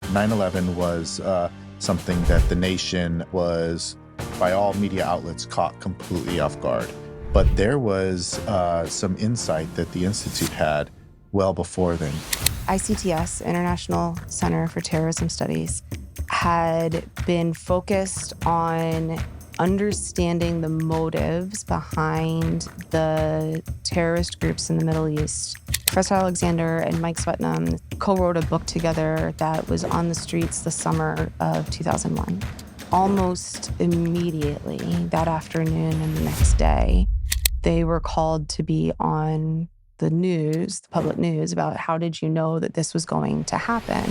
9/11 was something that the nation was, by all media outlets, caught completely off guard. But there was some insight that the Institute had well before then. ICTS, International Center for Terrorism Studies, had been focused on understanding the motives behind the terrorist groups in the Middle East. Professor Alexander and Mike Swetnam co-wrote a book together that was on the streets the summer of 2001. Almost immediately, that afternoon and the next day, they were called to be on the news, the public news, about how did you know that this was going to happen?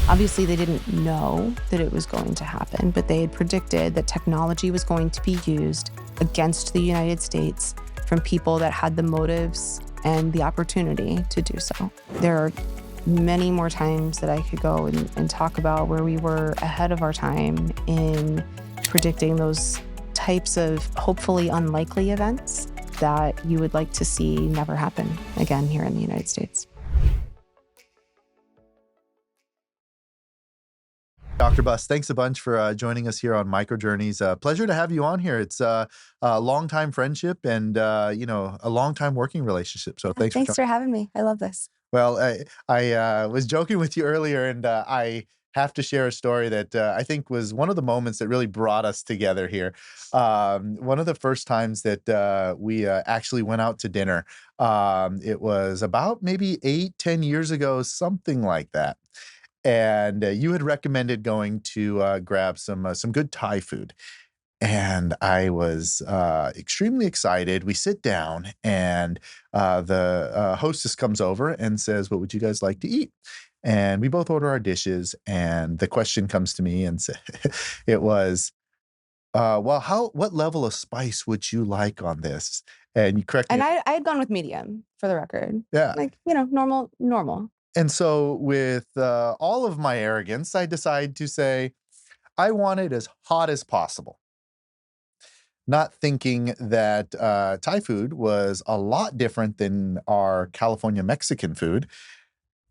Obviously, they didn't know that it was going to happen, but they had predicted that technology was going to be used against the United States from people that had the motives and the opportunity to do so. There are many more times that I could go and talk about where we were ahead of our time in predicting those types of hopefully unlikely events that you would like to see never happen again here in the United States. Dr. Buss, thanks a bunch for joining us here on Microjourneys. Pleasure to have you on here. It's a long-time friendship and a long-time working relationship. So thanks for having me. I love this. Well, I was joking with you earlier, and I have to share a story that I think was one of the moments that really brought us together here. One of the first times that we actually went out to dinner, it was about maybe 8-10 years ago, something like that. And you had recommended going to grab some good Thai food. And I was extremely excited. We sit down, and the hostess comes over and says, "What would you guys like to eat?" And we both order our dishes, and the question comes to me and it was, well, what level of spice would you like on this? And you correct me. And I had gone with medium, for the record. Yeah. Like, normal. And so with all of my arrogance, I decide to say, I want it as hot as possible. Not thinking that Thai food was a lot different than our California Mexican food.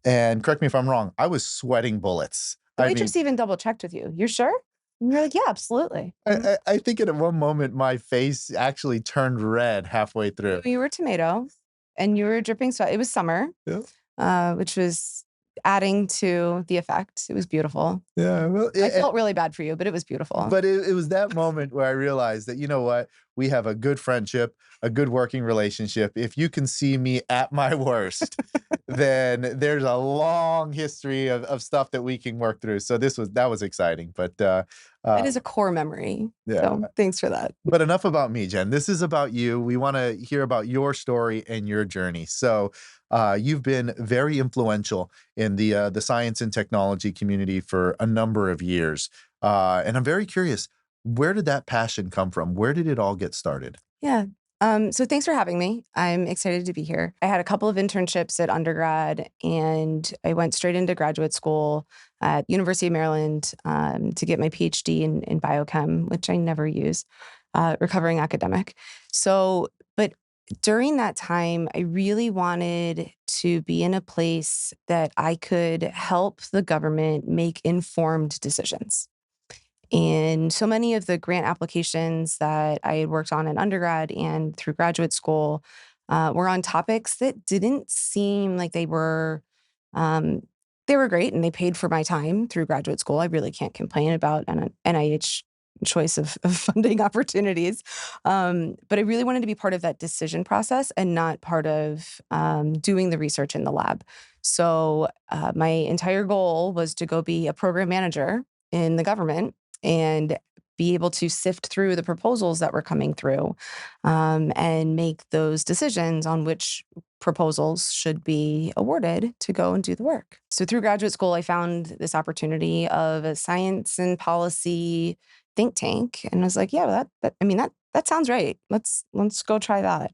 And correct me if I'm wrong, I was sweating bullets. The waitress even double-checked with you. You're sure? And you're like, yeah, absolutely. I think at one moment, my face actually turned red halfway through. You were tomato, and you were dripping sweat. It was summer, which was adding to the effect. It was beautiful. Yeah, well, I felt really bad for you, but it was beautiful. But it was that moment where I realized that, you know what? We have a good friendship, a good working relationship. If you can see me at my worst, then there's a long history of stuff that we can work through. So that was exciting. But it is a core memory. Yeah. So thanks for that. But enough about me, Jen. This is about you. We want to hear about your story and your journey. So you've been very influential in the science and technology community for a number of years. And I'm very curious, where did that passion come from? Where did it all get started? Yeah. So thanks for having me. I'm excited to be here. I had a couple of internships at undergrad, and I went straight into graduate school at University of Maryland to get my PhD in biochem, which I never use, recovering academic. But during that time, I really wanted to be in a place that I could help the government make informed decisions. And so many of the grant applications that I had worked on in undergrad and through graduate school were on topics that didn't seem like they were great, and they paid for my time through graduate school. I really can't complain about an NIH choice of funding opportunities. But I really wanted to be part of that decision process and not part of doing the research in the lab. So my entire goal was to go be a program manager in the government and be able to sift through the proposals that were coming through and make those decisions on which proposals should be awarded to go and do the work. So through graduate school, I found this opportunity of a science and policy think tank, and I was like, yeah, that sounds right. Let's go try that.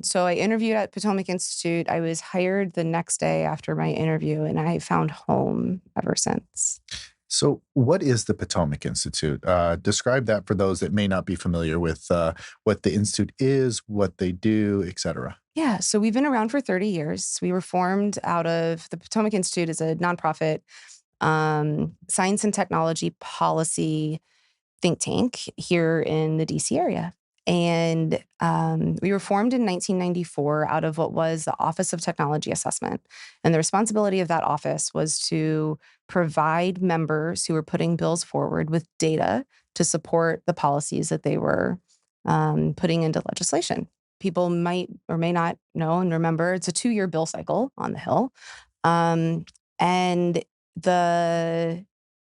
So I interviewed at Potomac Institute. I was hired the next day after my interview, and I found home ever since. So what is the Potomac Institute? Describe that for those that may not be familiar with what the Institute is, what they do, et cetera. Yeah, so we've been around for 30 years. We were formed out of the Potomac Institute as a nonprofit science and technology policy think tank here in the DC area. And we were formed in 1994 out of what was the Office of Technology Assessment. And the responsibility of that office was to provide members who were putting bills forward with data to support the policies that they were putting into legislation. People might or may not know and remember it's a 2-year bill cycle on the Hill. Um, and the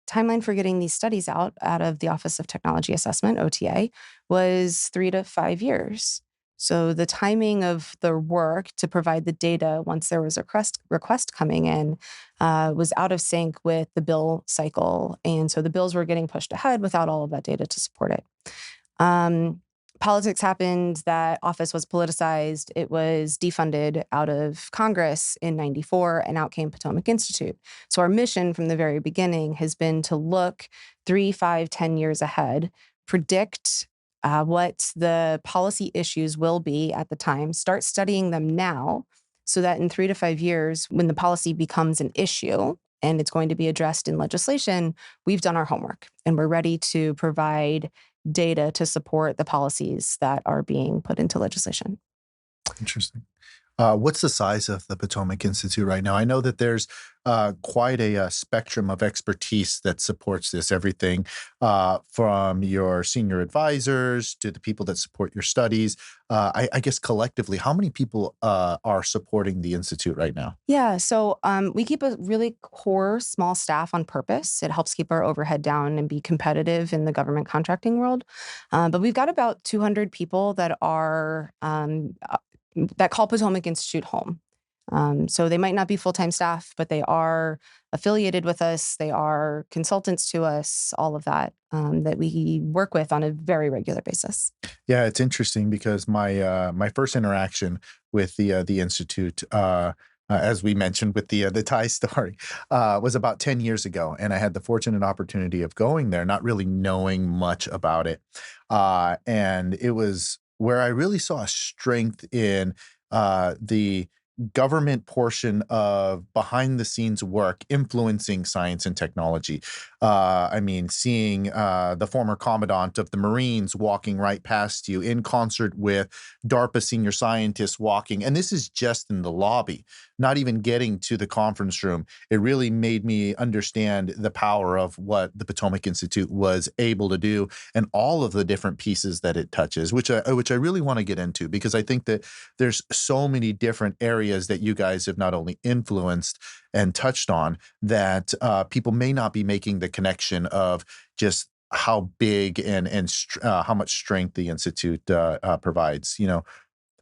timeline for getting these studies out of the Office of Technology Assessment, OTA, was 3 to 5 years. So the timing of the work to provide the data once there was a request coming in was out of sync with the bill cycle. And so the bills were getting pushed ahead without all of that data to support it. Um, Politics happened, that office was politicized. It was defunded out of Congress in 94, and out came Potomac Institute. So our mission from the very beginning has been to look 3, 5, 10 years ahead, predict what the policy issues will be at the time, start studying them now so that in 3 to 5 years, when the policy becomes an issue and it's going to be addressed in legislation, we've done our homework and we're ready to provide data to support the policies that are being put into legislation. Interesting. What's the size of the Potomac Institute right now? I know that there's quite a, spectrum of expertise that supports this. Everything from your senior advisors to the people that support your studies. I guess collectively, how many people are supporting the institute right now? Yeah, so we keep a really core small staff on purpose. It helps keep our overhead down and be competitive in the government contracting world. But we've got about 200 people that are that call Potomac Institute home. So they might not be full-time staff, but they are affiliated with us. They are consultants to us, all of that, that we work with on a very regular basis. Yeah, it's interesting because my first interaction with the institute, as we mentioned with the Thai story, was about 10 years ago, and I had the fortunate opportunity of going there, not really knowing much about it, and it was where I really saw a strength in the government portion of behind the scenes work influencing science and technology. I mean, seeing the former commandant of the Marines walking right past you in concert with DARPA senior scientists walking, and this is just in the lobby, not even getting to the conference room. It really made me understand the power of what the Potomac Institute was able to do and all of the different pieces that it touches, which I really want to get into because I think that there's so many different areas that you guys have not only influenced and touched on that people may not be making the connection of just how big and how much strength the institute provides. You know,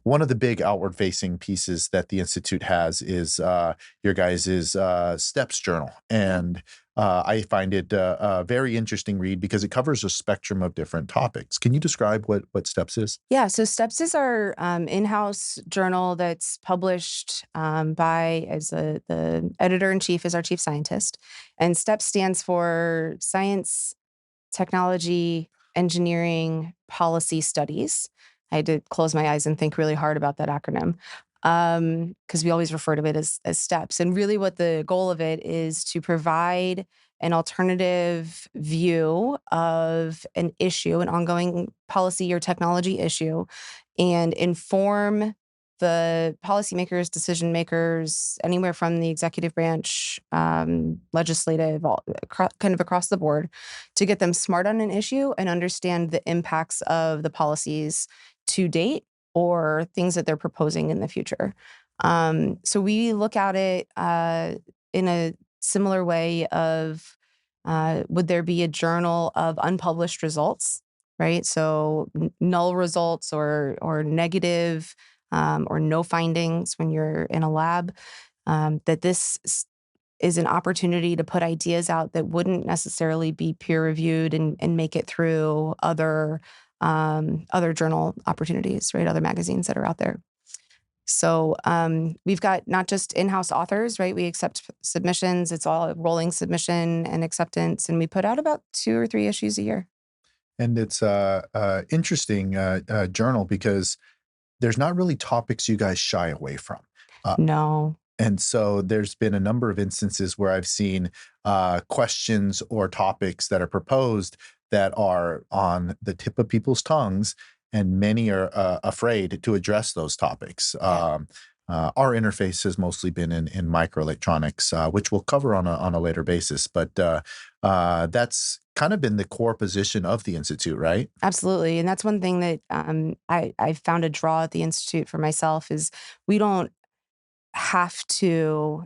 one of the big outward facing pieces that the institute has is your guys' steps journal, and I find it a very interesting read because it covers a spectrum of different topics. Can you describe what steps is? Yeah, so Steps is our in-house journal that's published by, as the editor in chief is our chief scientist, and Steps stands for Science, Technology, Engineering, Policy Studies. I had to close my eyes and think really hard about that acronym because we always refer to it as STEPS. And really, what the goal of it is to provide an alternative view of an issue, an ongoing policy or technology issue, and inform the policymakers, decision makers, anywhere from the executive branch, legislative, kind of across the board, to get them smart on an issue and understand the impacts of the policies to date or things that they're proposing in the future. So we look at it in a similar way of would there be a journal of unpublished results, right? So null results or negative or no findings when you're in a lab. That is an opportunity to put ideas out that wouldn't necessarily be peer reviewed and make it through other journal opportunities, right? Other magazines that are out there. So we've got not just in-house authors, right? We accept submissions. It's all rolling submission and acceptance, and we put out about 2 or 3 issues a year. And it's a interesting journal because there's not really topics you guys shy away from. Uh, No. And so there's been a number of instances where I've seen questions or topics that are proposed that are on the tip of people's tongues, and many are afraid to address those topics. Yeah. Our interface has mostly been in microelectronics, which we'll cover on a later basis. But that's kind of been the core position of the institute, right? Absolutely. And that's one thing that I found a draw at the Institute for myself is we don't have to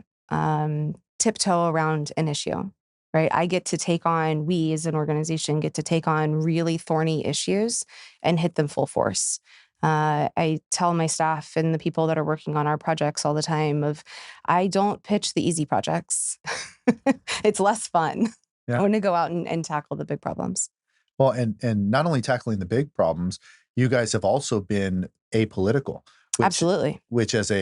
tiptoe around an issue, right? I get to take on, we as an organization get to take on really thorny issues and hit them full force. I tell my staff and the people that are working on our projects all the time of, I don't pitch the easy projects. It's less fun. I Yeah. want to go out and tackle the big problems. Well, and not only tackling the big problems, you guys have also been apolitical, which Absolutely.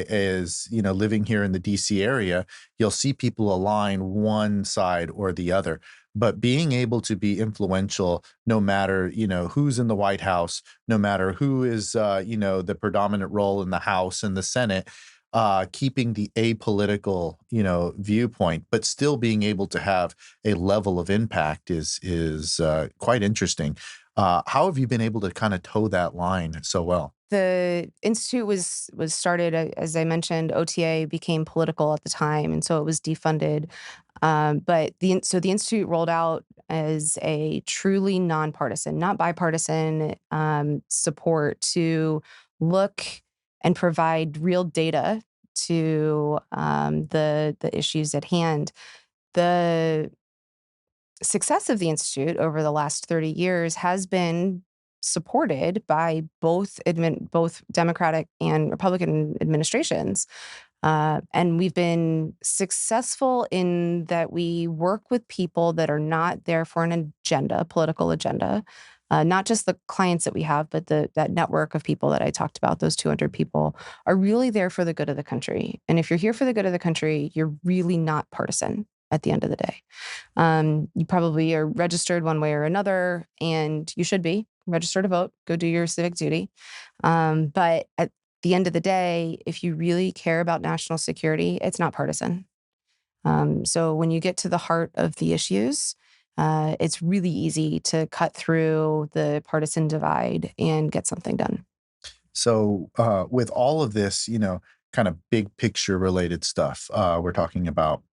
as you know, living here in the DC area, you'll see people align one side or the other. But being able to be influential, no matter who's in the White House, no matter who is the predominant role in the House and the Senate, keeping the apolitical viewpoint, but still being able to have a level of impact is quite interesting. How have you been able to kind of toe that line so well? The institute was started, as I mentioned, OTA became political at the time, and so it was defunded. But the institute rolled out as a truly nonpartisan, not bipartisan, support to look and provide real data to the issues at hand. The success of the institute over the last 30 years has been supported by both Democratic and Republican administrations. And we've been successful in that we work with people that are not there for an agenda, a political agenda. Not just the clients that we have, but that network of people that I talked about, those 200 people, are really there for the good of the country. And if you're here for the good of the country, you're really not partisan at the end of the day. You probably are registered one way or another, and you should be register to vote, go do your civic duty. But at the end of the day, if you really care about national security, it's not partisan. So when you get to the heart of the issues, it's really easy to cut through the partisan divide and get something done. So, with all of this, kind of big picture related stuff, we're talking about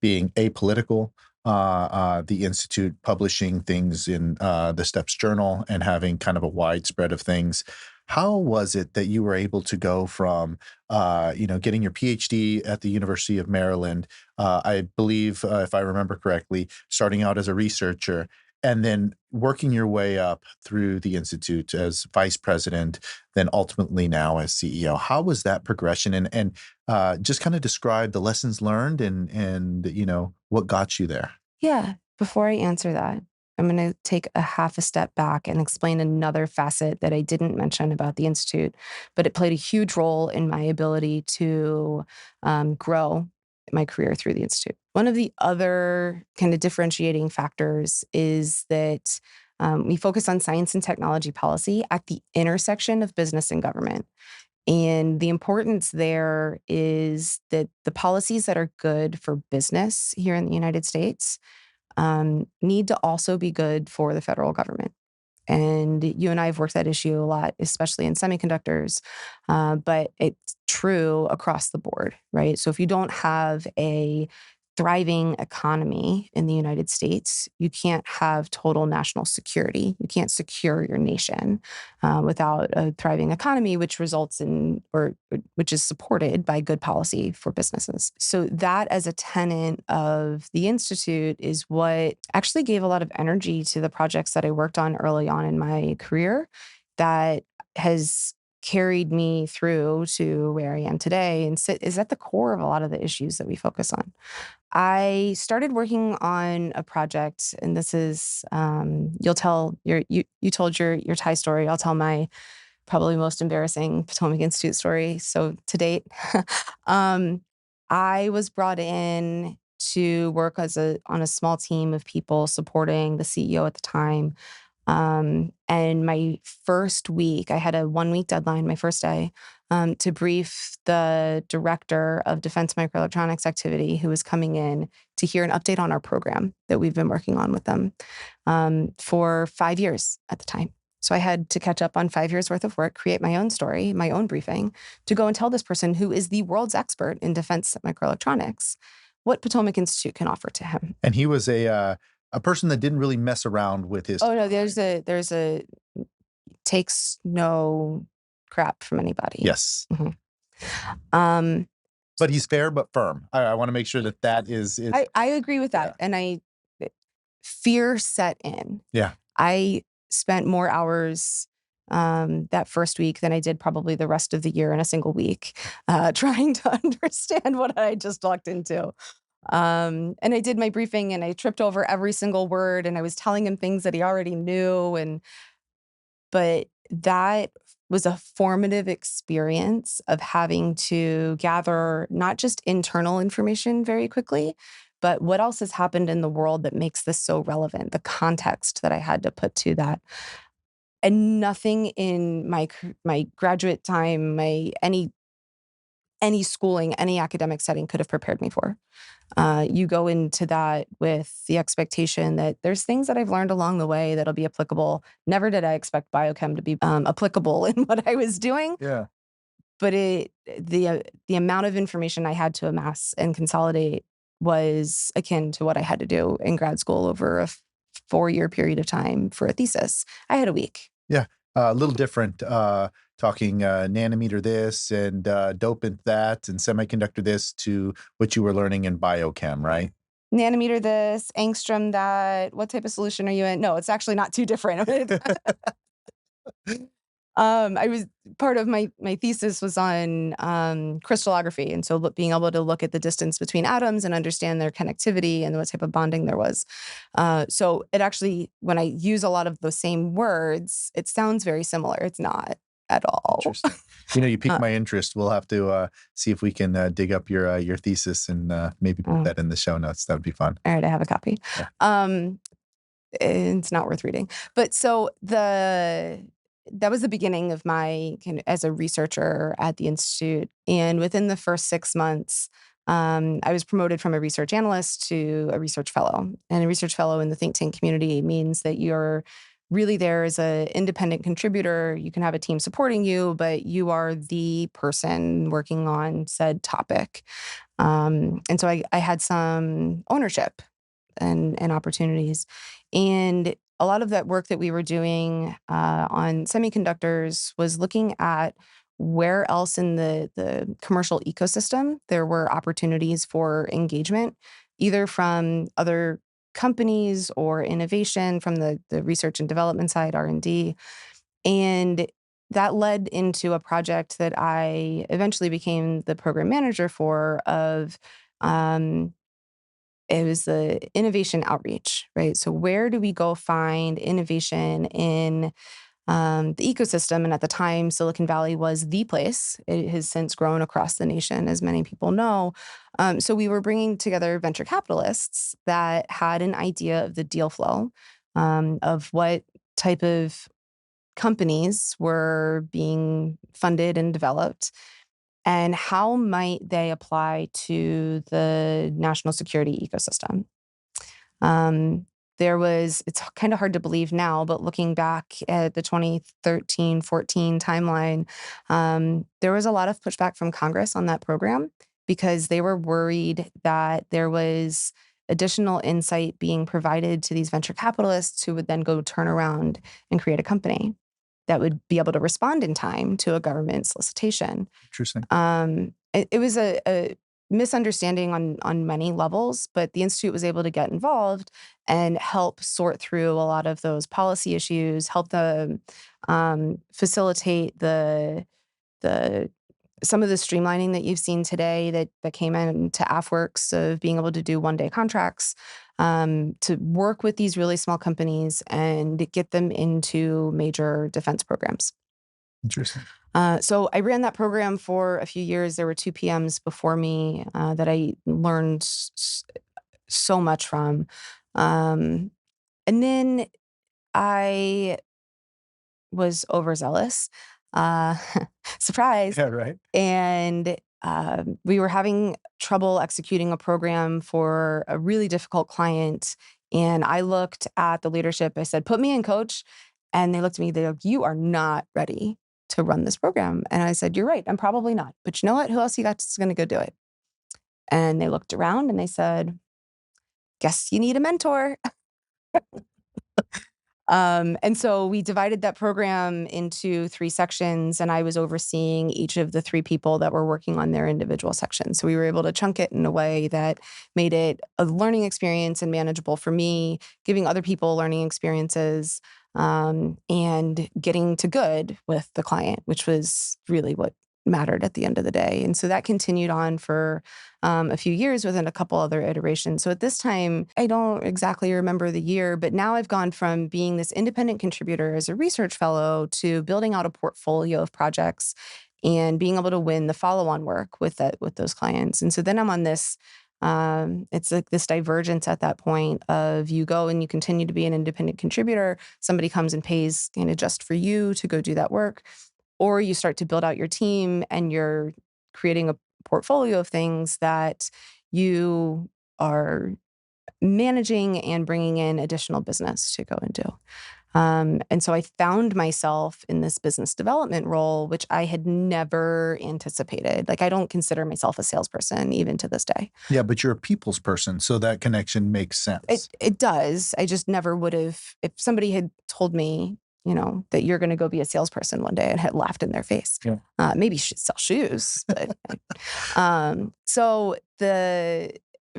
being apolitical, the Institute publishing things in the Steps Journal and having kind of a widespread of things. How was it that you were able to go from, getting your PhD at the University of Maryland, I believe, if I remember correctly, starting out as a researcher, and then working your way up through the institute as vice president, then ultimately now as CEO. How was that progression? And just kind of describe the lessons learned and what got you there. Yeah. Before I answer that, I'm going to take a half a step back and explain another facet that I didn't mention about the Institute, but it played a huge role in my ability to grow my career through the Institute. One of the other kind of differentiating factors is that we focus on science and technology policy at the intersection of business and government. And the importance there is that the policies that are good for business here in the United States need to also be good for the federal government. And you and I have worked that issue a lot, especially in semiconductors, but it's true across the board, right? So if you don't have a thriving economy in the United States, you can't have total national security. You can't secure your nation without a thriving economy, which results in, or which is supported by good policy for businesses. So that as a tenet of the Institute is what actually gave a lot of energy to the projects that I worked on early on in my career that has carried me through to where I am today and is at the core of a lot of the issues that we focus on. I started working on a project, and this is you'll tell you told your Thai story. I'll tell my probably most embarrassing Potomac Institute story. So to date, um, I was brought in to work on a small team of people supporting the CEO at the time And my first week, I had a 1 week deadline, my first day, to brief the director of defense microelectronics activity who was coming in to hear an update on our program that we've been working on with them for 5 years at the time. So I had to catch up on 5 years worth of work, create my own story, my own briefing, to go and tell this person who is the world's expert in defense microelectronics what Potomac Institute can offer to him. And he was a person that didn't really mess around with his. Oh no, there's a takes no crap from anybody. Yes. Mhm. Um, But he's fair but firm. I want to make sure that that is. I agree with that, Yeah. and fear set in. Yeah. I spent more hours that first week than I did probably the rest of the year in a single week, trying to understand what I just walked into. And I did my briefing and I tripped over every single word and I was telling him things that he already knew. But that was a formative experience of having to gather not just internal information very quickly, but what else has happened in the world that makes this so relevant, the context that I had to put to that. And nothing in my graduate time, my any schooling, any academic setting could have prepared me for. You go into that with the expectation that there's things that I've learned along the way that'll be applicable. Never did I expect biochem to be applicable in what I was doing, Yeah. but the amount of information I had to amass and consolidate was akin to what I had to do in grad school over a 4 year period of time for a thesis. I had a week. Yeah. A little different, talking nanometer this and dopant that and semiconductor this to what you were learning in biochem, right? Nanometer this, angstrom that. What type of solution are you in? No, it's actually not too different. I was part of my thesis was on crystallography, and so being able to look at the distance between atoms and understand their connectivity and what type of bonding there was. So it actually, when I use a lot of the same words, it sounds very similar. It's not at all. Interesting. You piqued my interest. We'll have to see if we can dig up your thesis and maybe put that in the show notes. That would be fun. All right, I have a copy. Yeah. It's not worth reading. But so that was the beginning of my as a researcher at the institute. And within the first 6 months, I was promoted from a research analyst to a research fellow. And a research fellow in the think tank community means that you're really there as an independent contributor. You can have a team supporting you, but you are the person working on said topic. And so I had some ownership and opportunities. And a lot of that work that we were doing on semiconductors was looking at where else in the commercial ecosystem there were opportunities for engagement, either from other companies or innovation from the research and development side, R&D. And that led into a project that I eventually became the program manager for of it was the innovation outreach, right? So where do we go find innovation in the ecosystem? And at the time, Silicon Valley was the place. It has since grown across the nation, as many people know. So we were bringing together venture capitalists that had an idea of the deal flow, of what type of companies were being funded and developed and how might they apply to the national security ecosystem. Um, it's kind of hard to believe now, but looking back at the 2013-14 timeline, there was a lot of pushback from Congress on that program because they were worried that there was additional insight being provided to these venture capitalists who would then go turn around and create a company that would be able to respond in time to a government solicitation. Interesting. It was a misunderstanding on many levels, but the institute was able to get involved and help sort through a lot of those policy issues, help them facilitate the some of the streamlining that you've seen today that came into AFWorks of being able to do one-day contracts, to work with these really small companies and get them into major defense programs. Interesting. So I ran that program for a few years. There were two PMs before me that I learned so much from. And then I was overzealous. Uh, surprise. Yeah, right. And we were having trouble executing a program for a really difficult client. And I looked at the leadership. I said, "Put me in, coach." And they looked at me. They're like, "You are not ready to run this program." And I said, "You're right. I'm probably not. But you know what? Who else you got is going to go do it?" And they looked around and they said, "Guess you need a mentor." And so we divided that program into 3 sections, and I was overseeing each of the 3 people that were working on their individual sections. So we were able to chunk it in a way that made it a learning experience and manageable for me, giving other people learning experiences, and getting to good with the client, which was really what mattered at the end of the day. And so that continued on for a few years within a couple other iterations. So at this time, I don't exactly remember the year, but now I've gone from being this independent contributor as a research fellow to building out a portfolio of projects and being able to win the follow-on work with those clients. And so then I'm on this. It's like this divergence at that point of you go and you continue to be an independent contributor. Somebody comes and pays kind of just for you to go do that work, or you start to build out your team and you're creating a portfolio of things that you are managing and bringing in additional business to go and do. And so I found myself in this business development role, which I had never anticipated. Like, I don't consider myself a salesperson even to this day. Yeah, but you're a people's person, so that connection makes sense. It does. I just never would have, if somebody had told me, that you're going to go be a salesperson one day, and had laughed in their face. Yeah. Maybe you should sell shoes, but so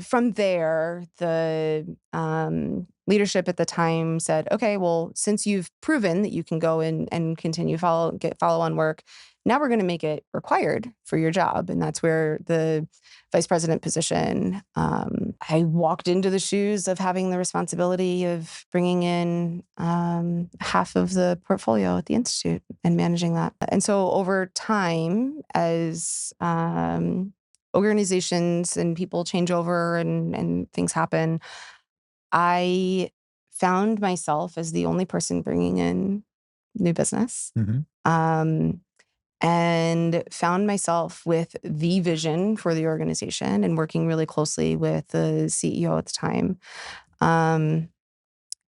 from there, the leadership at the time said, "Okay, well, since you've proven that you can go in and continue get follow on work, now we're going to make it required for your job." And that's where the vice president position, I walked into the shoes of having the responsibility of bringing in half of the portfolio at the Institute and managing that. And so over time, as organizations and people change over and things happen, I found myself as the only person bringing in new business. Mhm. Um, and found myself with the vision for the organization and working really closely with the CEO at the time. Um,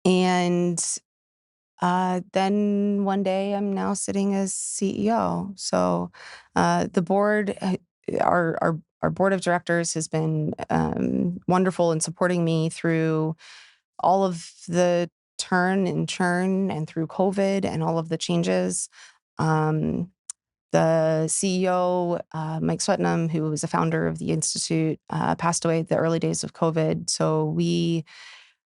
and then one day I'm now sitting as CEO. So the board, our board of directors has been wonderful in supporting me through all of the turn and churn and through COVID and all of the changes. Um, the CEO, Mike Swetnam, who was a founder of the Institute, passed away at the early days of COVID. So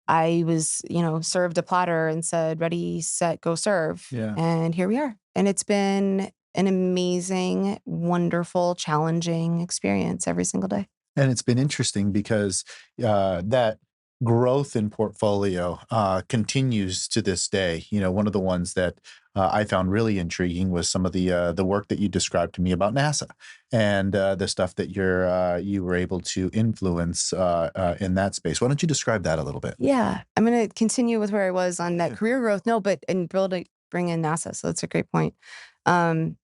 I was, served a platter and said, "Ready, set, go serve." Yeah. And here we are. And it's been an amazing, wonderful, challenging experience every single day. And it's been interesting because that growth in portfolio continues to this day. One of the ones that I found really intriguing was some of the work that you described to me about NASA and the stuff that you were able to influence in that space. Why don't you describe that a little bit? Yeah. I'm going to continue with where I was on that Yeah. career growth. No, but and bring in NASA. So that's a great point. Um,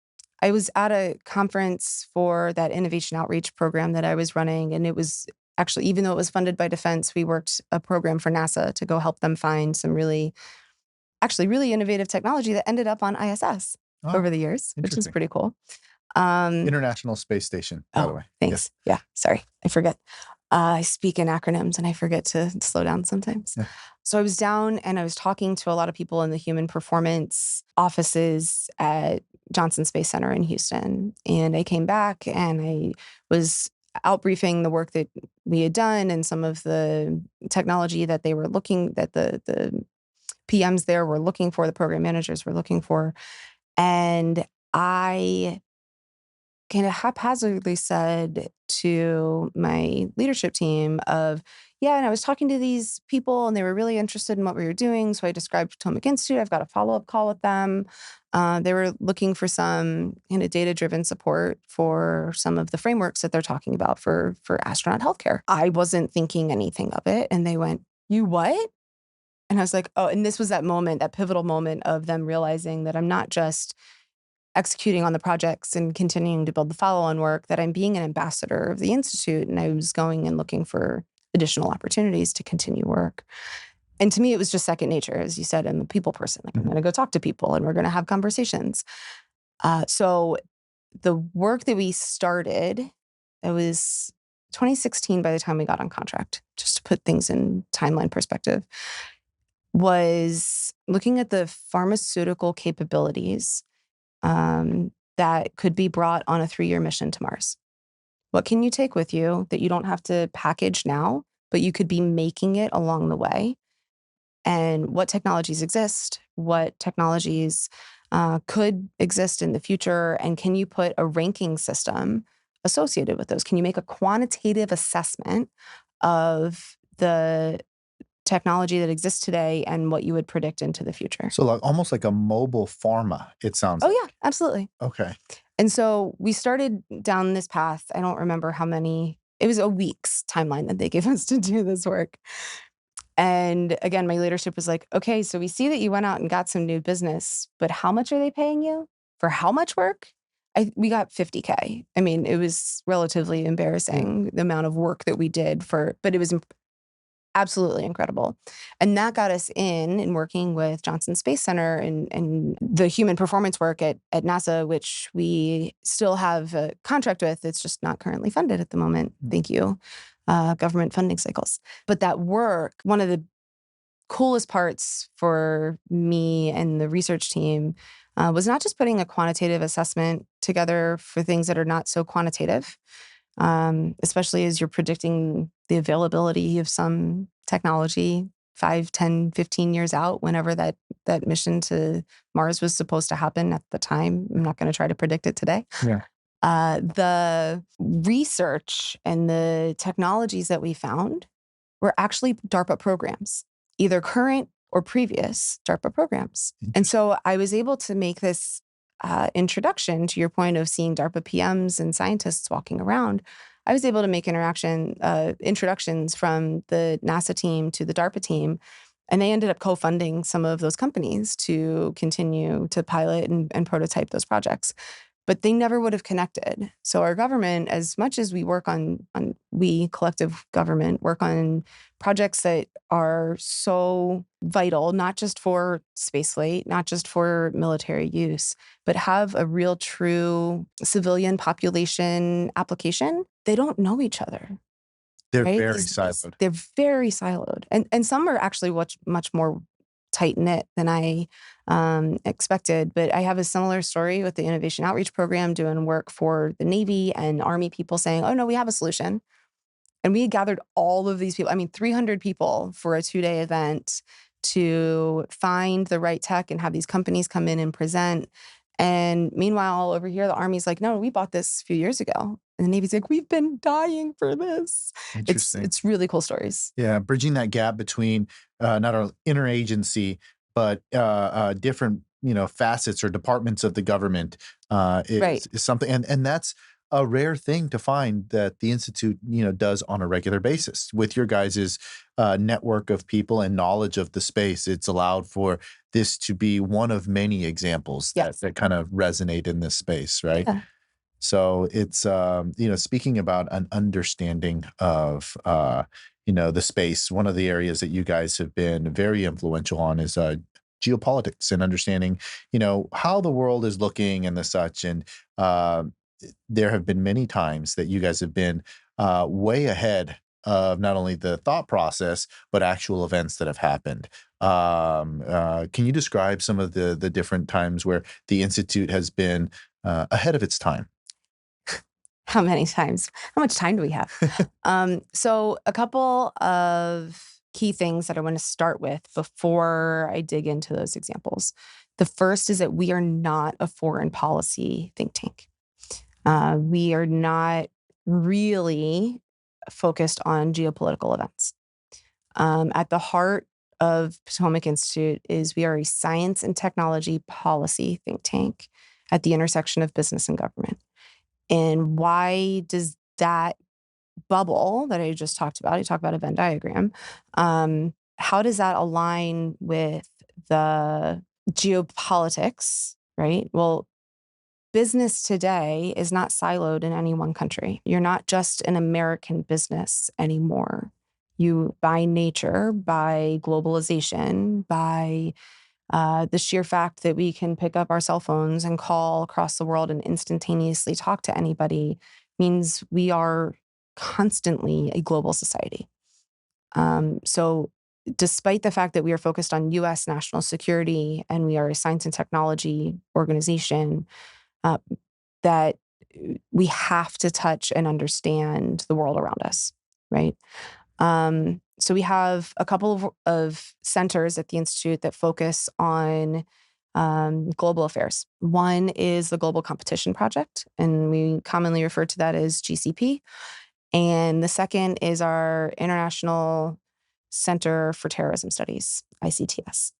I was at a conference for that innovation outreach program that I was running. And it was actually, even though it was funded by defense, we worked a program for NASA to go help them find some really innovative technology that ended up on ISS Oh, over the years, which is interesting. pretty cool. Um, International Space Station, by the oh, way. Yes. thanks. Yeah. Sorry. I forget. I speak in acronyms and I forget to slow down sometimes. Yeah. So I was down and I was talking to a lot of people in the human performance offices at Johnson Space Center in Houston. And I came back and I was out briefing the work that we had done and some of the technology that the PMs there were looking for, the program managers were looking for. And I kind of haphazardly said to my leadership team of, "Yeah, and I was talking to these people and they were really interested in what we were doing. So I described Potomac Institute. I've got a follow-up call with them." They were looking for some kind of data-driven support for some of the frameworks that they're talking about for astronaut healthcare. I wasn't thinking anything of it. And they went, "You what?" And I was like, oh, and this was that moment, that pivotal moment of them realizing that I'm not just executing on the projects and continuing to build the follow-on work, that I'm being an ambassador of the Institute. And I was going and looking for additional opportunities to continue work. And to me, it was just second nature. As you said, I'm a people person. Like, I'm going to go talk to people and we're going to have conversations. So the work that we started, it was 2016 by the time we got on contract, just to put things in timeline perspective, was looking at the pharmaceutical capabilities that could be brought on a 3-year mission to Mars. What can you take with you that you don't have to package now, but you could be making it along the way? And what technologies exist? What technologies could exist in the future? And can you put a ranking system associated with those? Can you make a quantitative assessment of the technology that exists today and what you would predict into the future? So, like, almost like a mobile pharma, it sounds Oh, like. yeah, absolutely. Okay. And so we started down this path. I don't remember how many, it was a week's timeline that they gave us to do this work. And again, my leadership was like, okay, so we see that you went out and got some new business, but how much are they paying you for how much work? We got 50K. I mean, it was relatively Yeah. embarrassing the amount of work that we did but it was absolutely incredible. And that got us in working with Johnson Space Center and the human performance work at NASA, which we still have a contract with. It's just not currently funded at the moment. Thank you, government funding cycles. But that work, one of the coolest parts for me and the research team was not just putting a quantitative assessment together for things that are not so quantitative, especially as you're predicting the availability of some technology 5, 10, 15 years out, whenever that mission to Mars was supposed to happen at the time. I'm not going to try to predict it today. Yeah. The research and the technologies that we found were actually DARPA programs, either current or previous DARPA programs. And Interesting. so I was able to make this introduction to your point of seeing DARPA PMs and scientists walking around. I was able to make introductions from the NASA team to the DARPA team. And they ended up co-funding some of those companies to continue to pilot and prototype those projects. But they never would have connected. So our government, as much as we work we collective government work on projects that are so vital, not just for spaceflight, not just for military use, but have a real true civilian population application, they don't know each other. They're Right? very siloed. They're very siloed. And some are actually much more tight knit than I expected. But I have a similar story with the Innovation Outreach Program, doing work for the Navy and Army people saying, oh, no, we have a solution. And we gathered all of these people, 300 people for a 2-day event to find the right tech and have these companies come in and present. And meanwhile, over here, the Army's like, no, we bought this a few years ago. And the Navy's like, we've been dying for this. Interesting. It's really cool stories. Yeah, bridging that gap between not only interagency, but different, facets or departments of the government Right. is something, and that's a rare thing to find that the institute, does on a regular basis. With your guys's network of people and knowledge of the space, it's allowed for this to be one of many examples that Yes. that kind of resonate in this space, right? Yeah. So it's, speaking about an understanding of, the space, one of the areas that you guys have been very influential on is geopolitics and understanding, how the world is looking and the such. And uh, there have been many times that you guys have been way ahead of not only the thought process, but actual events that have happened. Can you describe some of the different times where the Institute has been ahead of its time? How many times? How much time do we have? So a couple of key things that I want to start with before I dig into those examples. The first is that we are not a foreign policy think tank. We are not really focused on geopolitical events. At the heart of Potomac Institute is we are a science and technology policy think tank at the intersection of business and government. And why does that bubble that I just talked about, I talked about a Venn diagram, how does that align with the geopolitics, right? Well, business today is not siloed in any one country. You're not just an American business anymore. You, by nature, by globalization, by the sheer fact that we can pick up our cell phones and call across the world and instantaneously talk to anybody means we are constantly a global society. So, despite the fact that we are focused on US national security and we are a science and technology organization, uh, that we have to touch and understand the world around us, right? So we have a couple of centers at the Institute that focus on global affairs. One is the Global Competition Project, and we commonly refer to that as GCP. And the second is our International Center for Terrorism Studies, ICTS.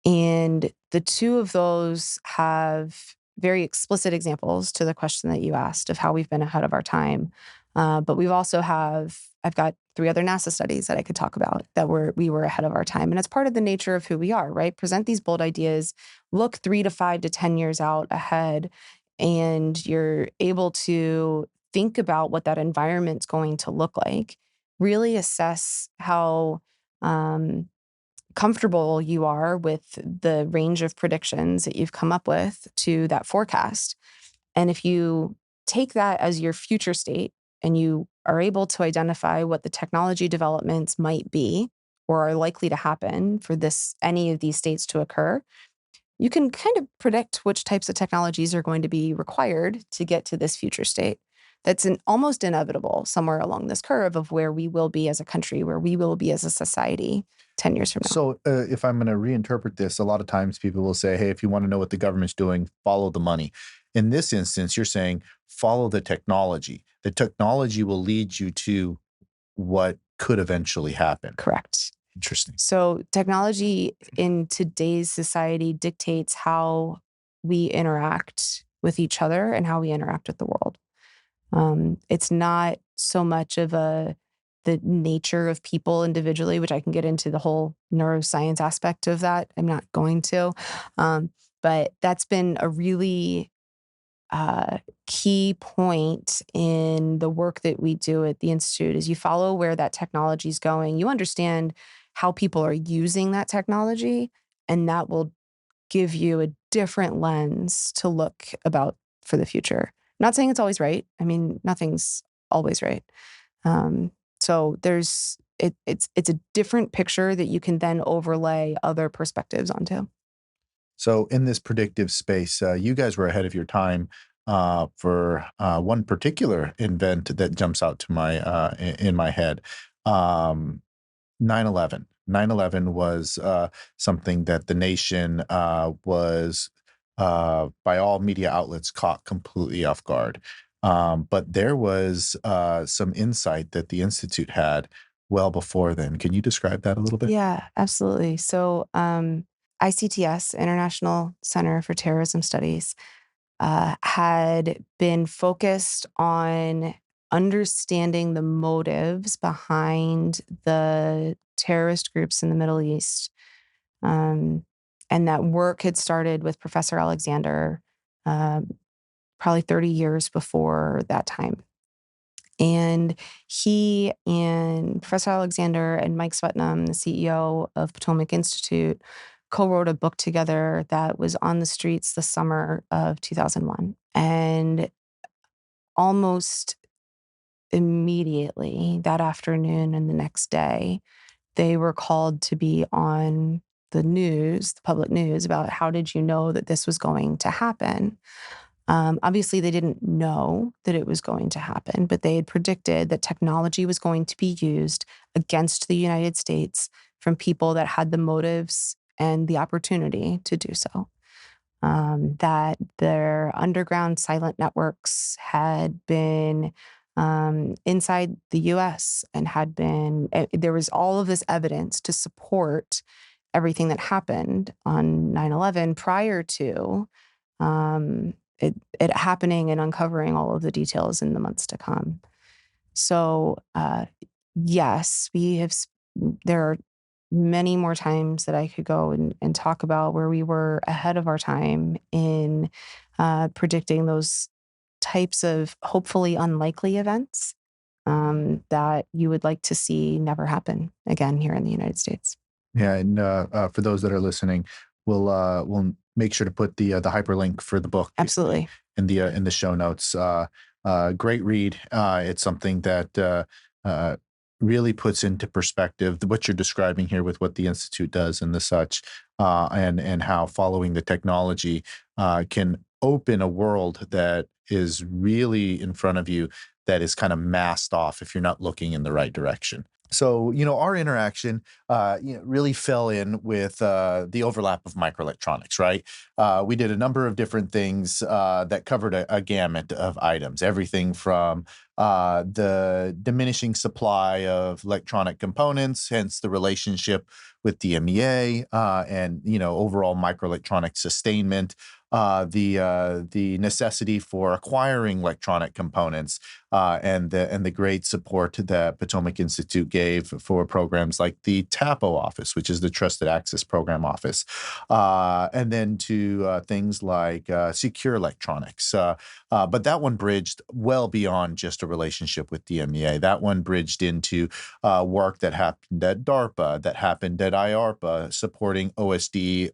And the two of those have very explicit examples to the question that you asked of how we've been ahead of our time. But we've also I've got three other NASA studies that I could talk about that we were ahead of our time. And it's part of the nature of who we are, right? Present these bold ideas, look 3 to 5 to 10 years out ahead, and you're able to think about what that environment's going to look like, really assess how um, comfortable you are with the range of predictions that you've come up with to that forecast. And if you take that as your future state and you are able to identify what the technology developments might be or are likely to happen for any of these states to occur, you can kind of predict which types of technologies are going to be required to get to this future state. That's almost inevitable somewhere along this curve of where we will be as a country, where we will be as a society 10 years from now. So, if I'm going to reinterpret this, a lot of times people will say, hey, if you want to know what the government's doing, follow the money. In this instance, you're saying follow the technology. The technology will lead you to what could eventually happen. Correct. Interesting. So, technology in today's society dictates how we interact with each other and how we interact with the world. It's not so much of the nature of people individually, which I can get into the whole neuroscience aspect of that. I'm not going to, but that's been a really key point in the work that we do at the Institute. Is you follow where that technology is going, you understand how people are using that technology, and that will give you a different lens to look about for the future. Not saying it's always right. I mean, nothing's always right. So it's a different picture that you can then overlay other perspectives onto. So, in this predictive space, you guys were ahead of your time for one particular event that jumps out to in my head. Um, 9/11. 9/11 was something that the nation was, by all media outlets, caught completely off guard. But there was some insight that the institute had well before then. Can you describe that a little bit? Yeah, absolutely. So, ICTS, International Center for Terrorism Studies, had been focused on understanding the motives behind the terrorist groups in the Middle East. Um, and that work had started with Professor Alexander, um, probably 30 years before that time. And he and Professor Alexander and Mike Sputnam, the CEO of Potomac Institute, co-wrote a book together that was on the streets the summer of 2001. And almost immediately that afternoon and the next day, they were called to be on the news, the public news, about how did you know that this was going to happen? Obviously, they didn't know that it was going to happen, but they had predicted that technology was going to be used against the United States from people that had the motives and the opportunity to do so. That their underground silent networks had been inside the US and there was all of this evidence to support everything that happened on 9/11 prior to it happening and uncovering all of the details in the months to come. So, yes, there are many more times that I could go and talk about where we were ahead of our time in predicting those types of hopefully unlikely events that you would like to see never happen again here in the United States. Yeah, and for those that are listening, we'll make sure to put the hyperlink for the book Absolutely. in the show notes. Great read. It's something that uh, really puts into perspective what you're describing here with what the institute does and the such, and how following the technology can open a world that is really in front of you that is kind of masked off if you're not looking in the right direction. So, our interaction, really fell in with the overlap of microelectronics, right? We did a number of different things that covered a gamut of items, everything from the diminishing supply of electronic components, hence the relationship with the MEA, and overall microelectronic sustainment. The necessity for acquiring electronic components, and the great support that Potomac Institute gave for programs like the TAPO office, which is the Trusted Access Program office, and then to things like secure electronics. But that one bridged well beyond just a relationship with DMEA. That one bridged into work that happened at DARPA, that happened at IARPA, supporting OSD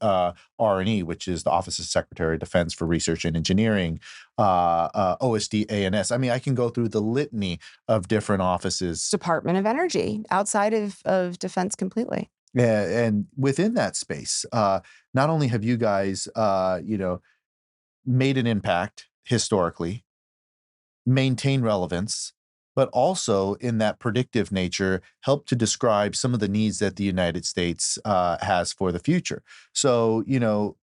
R&E, which is the Office of Secretary of Defense for Research and Engineering, OSD ANS. I mean, I can go through the litany of different offices. Department of Energy outside of defense completely. Yeah, and within that space, not only have you guys, made an impact historically, maintain relevance, but also in that predictive nature, help to describe some of the needs that the United States has for the future. So,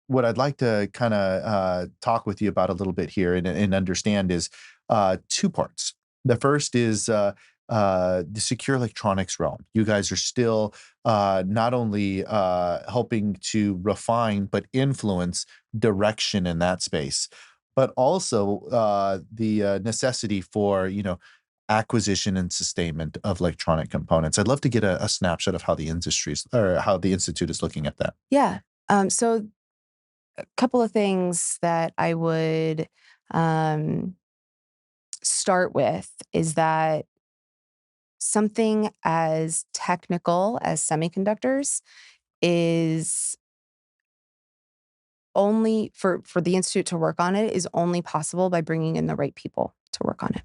what I'd like to kind of talk with you about a little bit here and understand is two parts. The first is the secure electronics realm. You guys are still not only helping to refine, but influence direction in that space, but also the necessity for acquisition and sustainment of electronic components. I'd love to get a snapshot of how the industries or how the institute is looking at that. Yeah. So a couple of things that I would um, start with is that something as technical as semiconductors is only for the institute to work on it is only possible by bringing in the right people to work on it.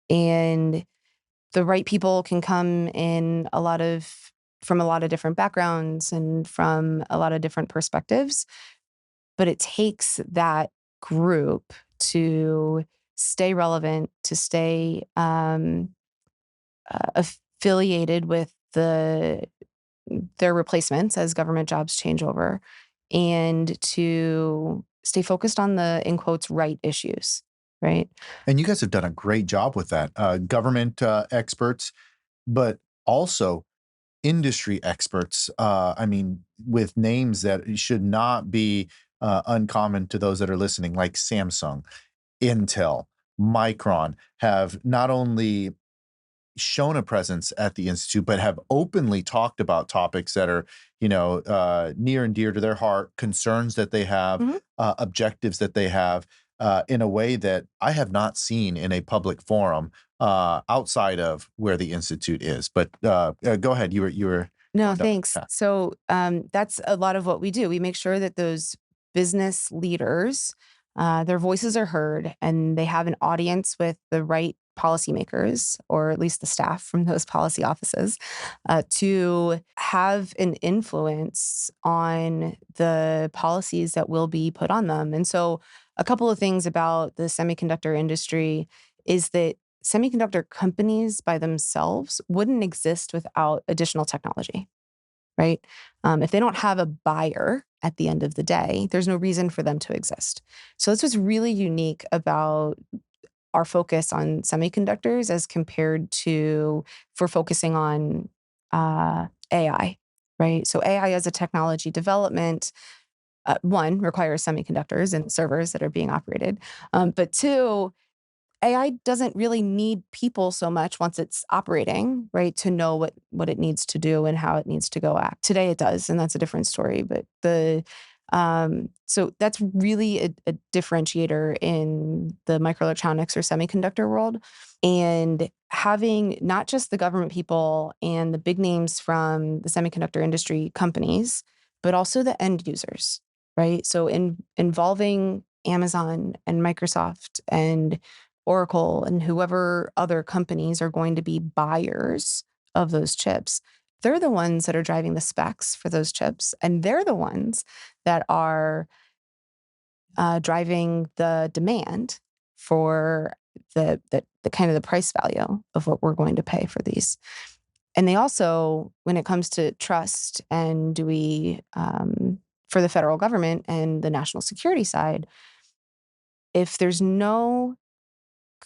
And the right people can come in from a lot of different backgrounds and from a lot of different perspectives, but it takes that group to stay relevant, to stay affiliated with their replacements as government jobs change over, and to stay focused on the, in quotes, right issues, right? And you guys have done a great job with that. Government experts, but also industry experts. I mean, with names that should not be uncommon to those that are listening, like Samsung, Intel, Micron, have not only shown a presence at the institute, but have openly talked about topics that are, near and dear to their heart, concerns that they have, Mhm. objectives that they have, in a way that I have not seen in a public forum outside of where the institute is. But go ahead. You were No, going down thanks. that path. So that's a lot of what we do. We make sure that those business leaders, their voices are heard and they have an audience with the right policymakers, or at least the staff from those policy offices, to have an influence on the policies that will be put on them. And so, a couple of things about the semiconductor industry is that semiconductor companies by themselves wouldn't exist without additional technology, right? If they don't have a buyer at the end of the day, there's no reason for them to exist. So that's what's really unique about our focus on semiconductors as compared to for focusing on AI, right? So AI as a technology development, one, requires semiconductors and servers that are being operated. But two, AI doesn't really need people so much once it's operating, right, to know what it needs to do and how it needs to go act. Today it does, and that's a different story. But so that's really a differentiator in the microelectronics or semiconductor world. And having not just the government people and the big names from the semiconductor industry companies, but also the end users, right? So involving Amazon and Microsoft and Oracle and whoever other companies are going to be buyers of those chips. They're the ones that are driving the specs for those chips, and they're the ones that are driving the demand for the kind of the price value of what we're going to pay for these. And they also, when it comes to trust and do we, for the federal government and the national security side, if there's no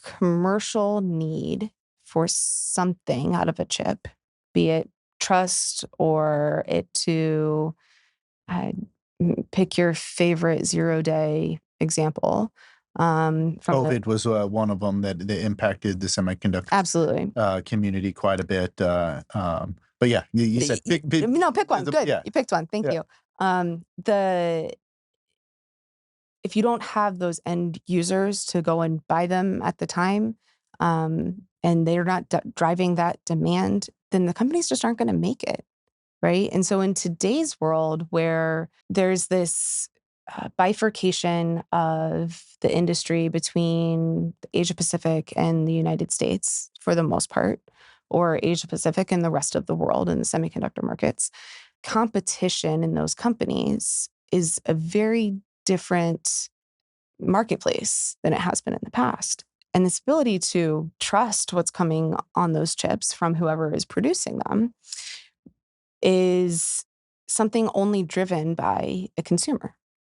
commercial need for something out of a chip, be it trust or it to uh, pick your favorite 0-day example. From the COVID was one of them that impacted the semiconductor Absolutely. community quite a bit. But yeah, you said No, pick one. Good. yeah, You picked one. Thank yeah. you. The If you don't have those end users to go and buy them at the time, and they're not driving that demand, then the companies just aren't going to make it. Right. And so in today's world where there's this bifurcation of the industry between the Asia Pacific and the United States for the most part, or Asia Pacific and the rest of the world in the semiconductor markets, competition in those companies is a very different marketplace than it has been in the past. And this ability to trust what's coming on those chips from whoever is producing them is something only driven by a consumer.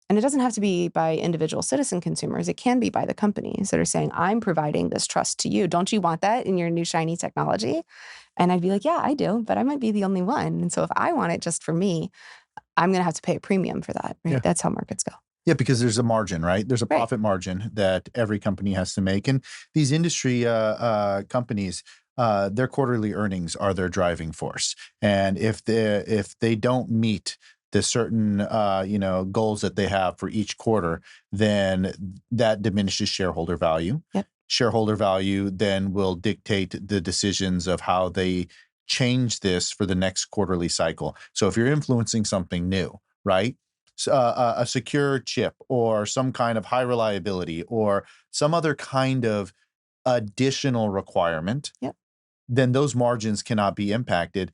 And it doesn't have to be by individual citizen consumers. It can be by the companies that are saying, I'm providing this trust to you. Don't you want that in your new shiny technology? And I'd be like, yeah, I do, but I might be the only one. And so if I want it just for me, I'm going to have to pay a premium for that. Right. Yeah. That's how markets go. Yeah, because there's a margin, right? There's a Right. profit margin that every company has to make. And these industry companies, their quarterly earnings are their driving force. And if they don't meet the certain goals that they have for each quarter, then that diminishes shareholder value. Yep. Shareholder value then will dictate the decisions of how they change this for the next quarterly cycle. So if you're influencing something new, right? A secure chip or some kind of high reliability or some other kind of additional requirement, Yep. then those margins cannot be impacted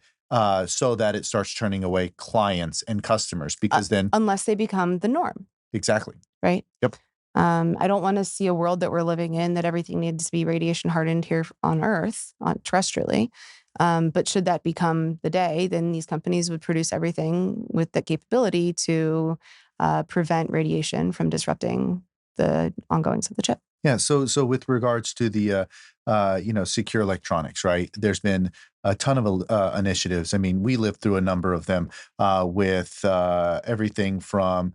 so that it starts turning away clients and customers because then unless they become the norm. exactly. Right. Yep. I don't want to see a world that we're living in that everything needs to be radiation hardened here on Earth, on terrestrially. But should that become the day, then these companies would produce everything with the capability to prevent radiation from disrupting the ongoings of the chip. Yeah. So with regards to the secure electronics, right? There's been a ton of initiatives. I mean, we lived through a number of them with everything from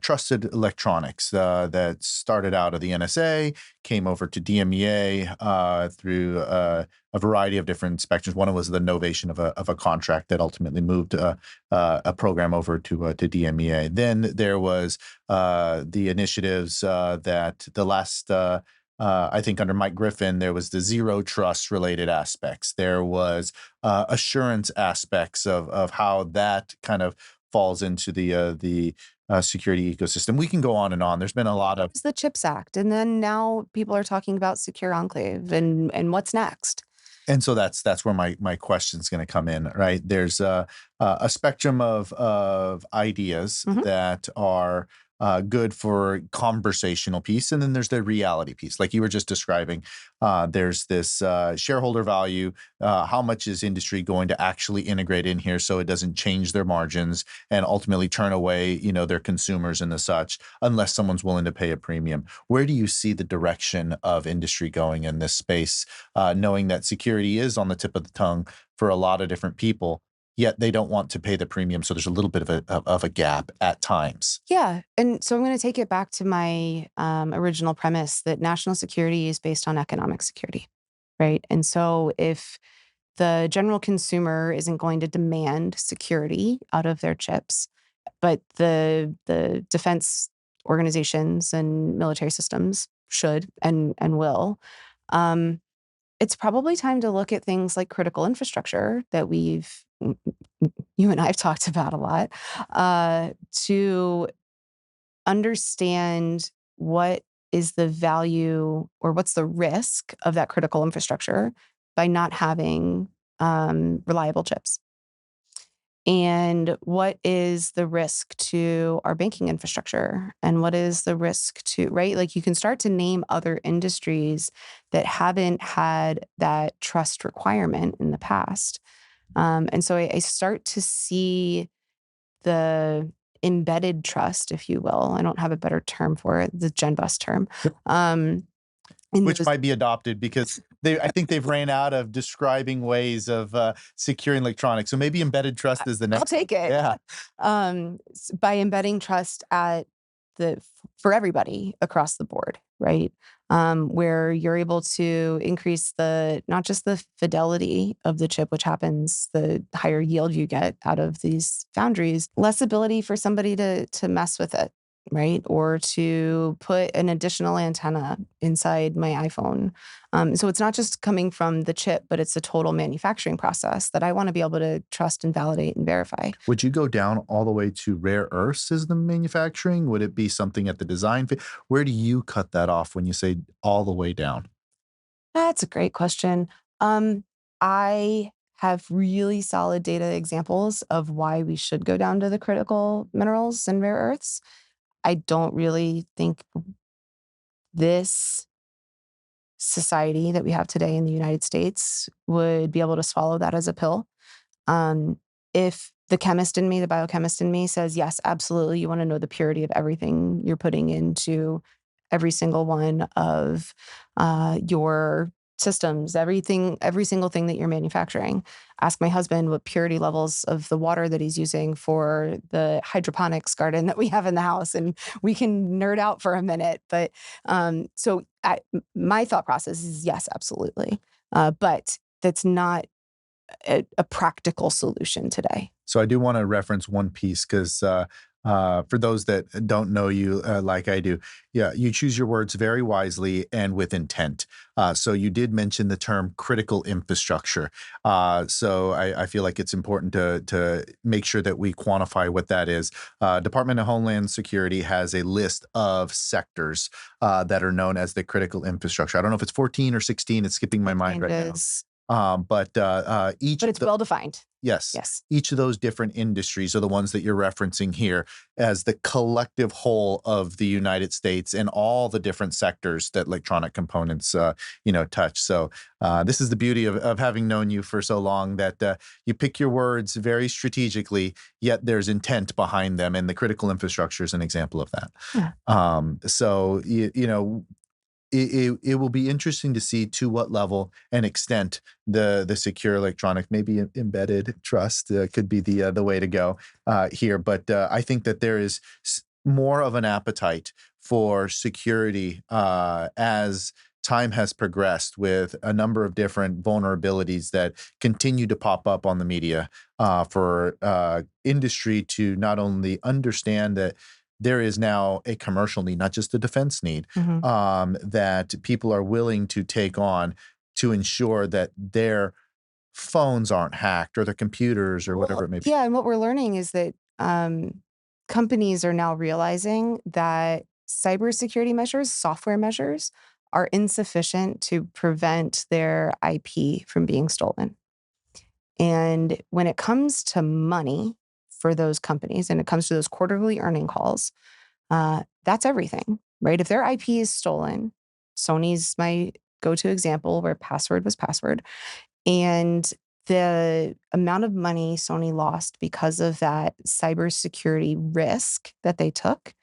trusted electronics that started out of the NSA, came over to DMEA through a variety of different inspections. One was the novation of a contract that ultimately moved a program over to DMEA. Then there was the initiatives that the last. I think under Mike Griffin, there was the zero trust related aspects. There was assurance aspects of how that kind of falls into the security ecosystem. We can go on and on. There's been a lot of It's the CHIPS Act, and then now people are talking about secure enclave and what's next. and so that's where my question's going to come in, right? There's a spectrum of ideas Mhm. that are good for conversational piece, and then there's the reality piece, like you were just describing. There's this shareholder value. How much is industry going to actually integrate in here so it doesn't change their margins and ultimately turn away, their consumers and the such, unless someone's willing to pay a premium? Where do you see the direction of industry going in this space, knowing that security is on the tip of the tongue for a lot of different people? yet they don't want to pay the premium. So there's a little bit of a gap at times. Yeah. And so I'm going to take it back to my original premise that national security is based on economic security, right? And so if the general consumer isn't going to demand security out of their chips, but the defense organizations and military systems should and will, um, it's probably time to look at things like critical infrastructure that you and I have talked about a lot, to understand what is the value or what's the risk of that critical infrastructure by not having reliable chips. And what is the risk to our banking infrastructure? And what is the risk to, right? Like you can start to name other industries that haven't had that trust requirement in the past. And so I start to see the embedded trust, if you will. I don't have a better term for it, the Gen Bus term. In Which those, might be adopted because I think they've ran out of describing ways of securing electronics. So maybe embedded trust is the I'll next one. take it. Yeah. By embedding trust at for everybody across the board, right? Where you're able to increase the not just the fidelity of the chip, which happens the higher yield you get out of these foundries, less ability for somebody to mess with it, right? Or to put an additional antenna inside my iPhone. So it's not just coming from the chip, but it's the total manufacturing process that I want to be able to trust and validate and verify. Would you go down all the way to rare earths as the manufacturing? Would it be something at the design phase? Where do you cut that off when you say all the way down? That's a great question. I have really solid data examples of why we should go down to the critical minerals and rare earths. I don't really think this society that we have today in the United States would be able to swallow that as a pill. Um, if the chemist in me, the biochemist in me says, yes, absolutely, you want to know the purity of everything you're putting into every single one of your systems, every single thing that you're manufacturing. Ask my husband what purity levels of the water that he's using for the hydroponics garden that we have in the house, and we can nerd out for a minute. But my thought process is yes, absolutely, but that's not a practical solution today. So I do want to reference one piece because for those that don't know you like I do, yeah, you choose your words very wisely and with intent. So you did mention the term critical infrastructure. So I feel like it's important to make sure that we quantify what that is. Department of Homeland Security has a list of sectors that are known as the critical infrastructure. I don't know if it's 14 or 16. It's skipping my mind right now. Changes, But each but of it's well defined. yes, Yes. each of those different industries are the ones that you're referencing here as the collective whole of the United States and all the different sectors that electronic components, touch. So this is the beauty of having known you for so long that you pick your words very strategically, yet there's intent behind them, and the critical infrastructure is an example of that. Yeah. So it will be interesting to see to what level and extent the secure electronic, maybe embedded trust could be the way to go here. But I think that there is more of an appetite for security as time has progressed with a number of different vulnerabilities that continue to pop up on the media for industry to not only understand that there is now a commercial need, not just a defense need, Mhm. that people are willing to take on to ensure that their phones aren't hacked or their computers or Well, whatever it may be. yeah, and what we're learning is that companies are now realizing that cybersecurity measures, software measures, are insufficient to prevent their IP from being stolen. And when it comes to money for those companies and it comes to those quarterly earning calls, that's everything, right? If their IP is stolen, Sony's my go to example where password was password. And the amount of money Sony lost because of that cybersecurity risk that they took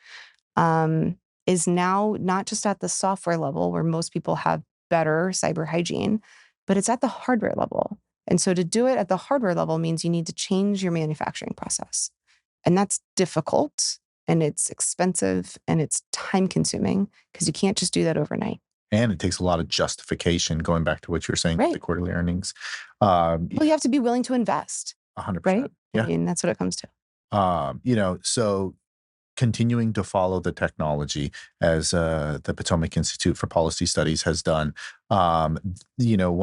um, is now not just at the software level where most people have better cyber hygiene, but it's at the hardware level. And so to do it at the hardware level means you need to change your manufacturing process. And that's difficult and it's expensive and it's time consuming because you can't just do that overnight. And it takes a lot of justification, going back to what you were saying with the Right. quarterly earnings. Well, you have to be willing to invest, right? 100%. I Yeah. mean, that's what it comes to. So continuing to follow the technology as the Potomac Institute for Policy Studies has done. One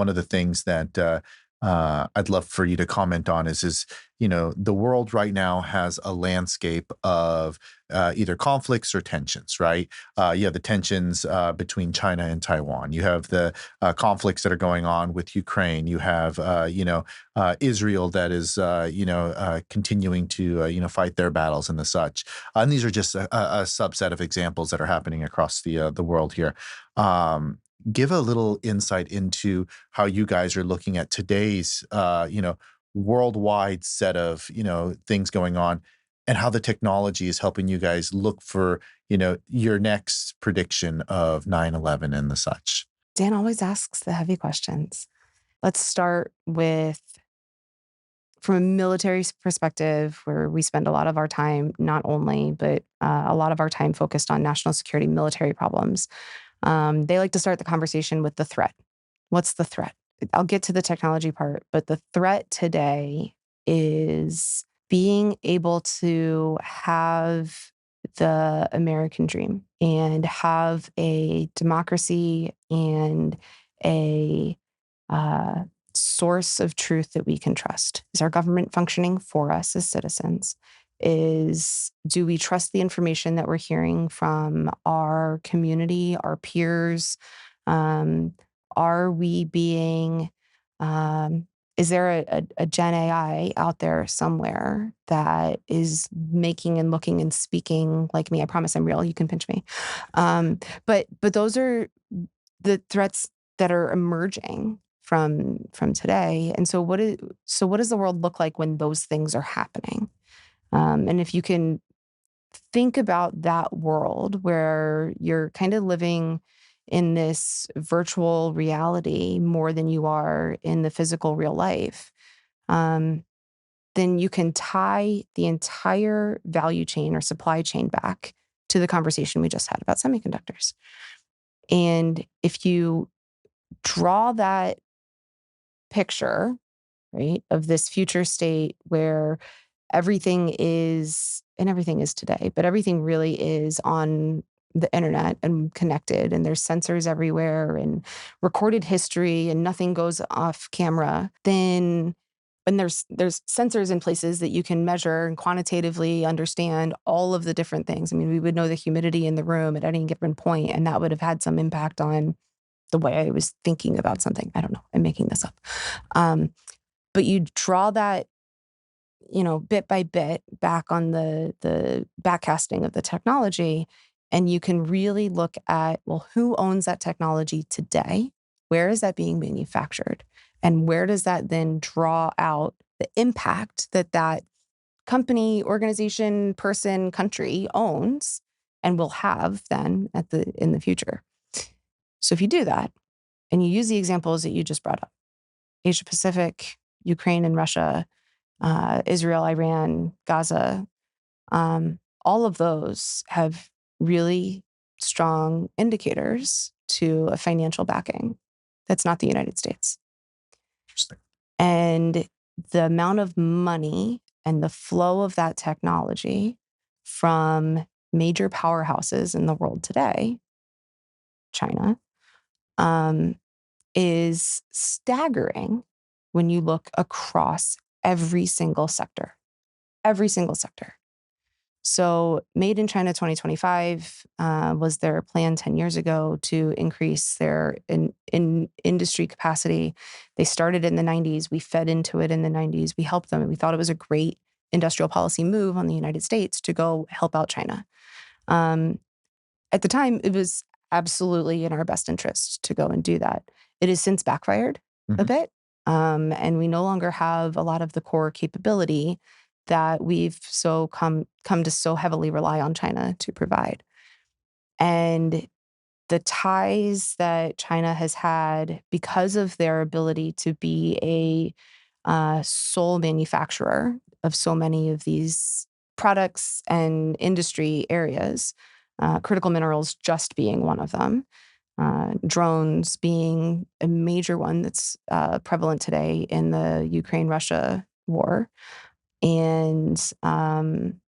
of the things that I'd love for you to comment on is the world right now has a landscape of either conflicts or tensions, right? You have the tensions between China and Taiwan. You have the conflicts that are going on with Ukraine. You have, Israel that is, continuing to, fight their battles and the such. And these are just a subset of examples that are happening across the world here. Give a little insight into how you guys are looking at today's, worldwide set of, things going on, and how the technology is helping you guys look for, your next prediction of 9/11 and the such. Dan always asks the heavy questions. Let's start with from a military perspective, where we spend a lot of our time, not only, but a lot of our time focused on national security military problems. They like to start the conversation with the threat. What's the threat? I'll get to the technology part, but the threat today is being able to have the American dream and have a democracy and a uh, source of truth that we can trust. Is our government functioning for us as citizens? Do we trust the information that we're hearing from our community, our peers? Um, are we being, um, is there a Gen AI out there somewhere that is making and looking and speaking like me? I promise I'm real. You can pinch me. But those are the threats that are emerging from today. And so what does the world look like when those things are happening? And if you can think about that world where you're kind of living in this virtual reality more than you are in the physical real life, um, then you can tie the entire value chain or supply chain back to the conversation we just had about semiconductors. And if you draw that picture, right, of this future state where everything is today, but everything really is on the internet and connected, and there's sensors everywhere and recorded history and nothing goes off camera, then when there's sensors in places that you can measure and quantitatively understand all of the different things. I mean, we would know the humidity in the room at any given point, and that would have had some impact on the way I was thinking about something. I don't know. I'm making this up. Um, but you draw that, bit by bit back on the backcasting of the technology, and you can really look at, well, who owns that technology today? Where is that being manufactured? And where does that then draw out the impact that that company, organization, person, country owns and will have then in the future? So if you do that and you use the examples that you just brought up, Asia Pacific, Ukraine and Russia, Israel, Iran, Gaza, all of those have really strong indicators to a financial backing that's not the United States. Interesting. And the amount of money and the flow of that technology from major powerhouses in the world today, China, um, is staggering when you look across every single sector, every single sector. So, Made in China 2025 was their plan 10 years ago to increase their in industry capacity. They started in the 90s. We fed into it in the 90s. We helped them. And we thought it was a great industrial policy move on the United States to go help out China. Um, at the time, it was absolutely in our best interest to go and do that. It has since backfired a Mhm. bit, and we no longer have a lot of the core capability that we've come to so heavily rely on China to provide. And the ties that China has had because of their ability to be a sole manufacturer of so many of these products and industry areas, critical minerals just being one of them, drones being a major one that's prevalent today in the Ukraine-Russia war, and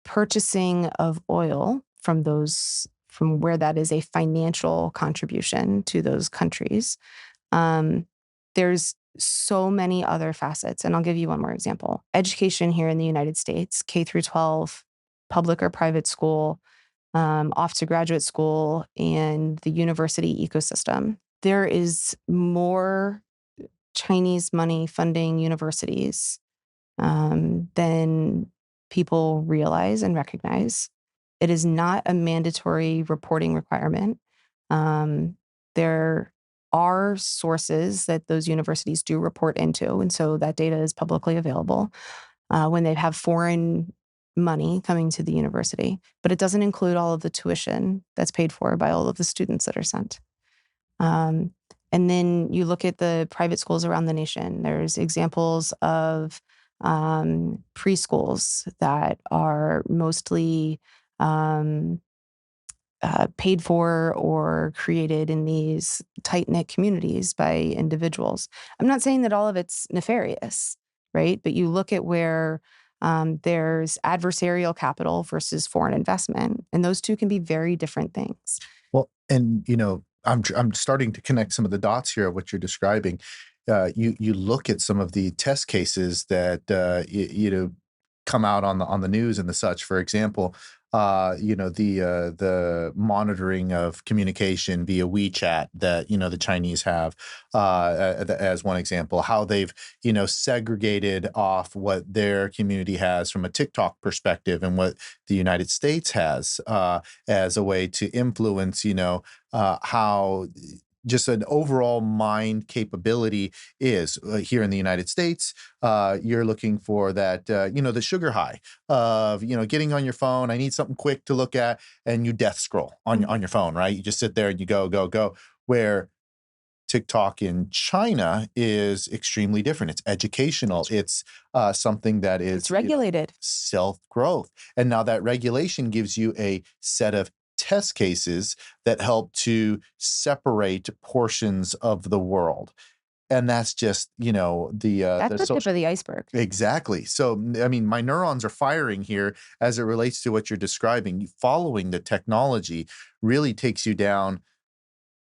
purchasing of oil from where that is a financial contribution to those countries. Um, there's so many other facets, and I'll give you one more example. Education here in the United States, K through 12, public or private school, off to graduate school, and the university ecosystem. There is more Chinese money funding universities than people realize and recognize. It is not a mandatory reporting requirement. There are sources that those universities do report into, and so that data is publicly available when they have foreign money coming to the university, but it doesn't include all of the tuition that's paid for by all of the students that are sent. Um, and then you look at the private schools around the nation. There's examples of preschools that are mostly um, paid for or created in these tight knit communities by individuals. I'm not saying that all of it's nefarious, right? But you look at where there's adversarial capital versus foreign investment, and those two can be very different things. Well, and I'm starting to connect some of the dots here of what you're describing. You look at some of the test cases that come out on the news and the such. For example, the monitoring of communication via WeChat that the Chinese have, as one example. How they've segregated off what their community has from a TikTok perspective and what the United States has as a way to influence how just an overall mind capability is here in the United States. You're looking for that, the sugar high of, getting on your phone. I need something quick to look at, and you death scroll on your phone, right? You just sit there and you go, go, go. Where TikTok in China is extremely different. It's educational. It's something that It's is regulated. self growth. And now that regulation gives you a set of test cases that help to separate portions of the world. And that's just, That's the the tip social. of the iceberg. Exactly. So, I mean, my neurons are firing here as it relates to what you're describing. Following the technology really takes you down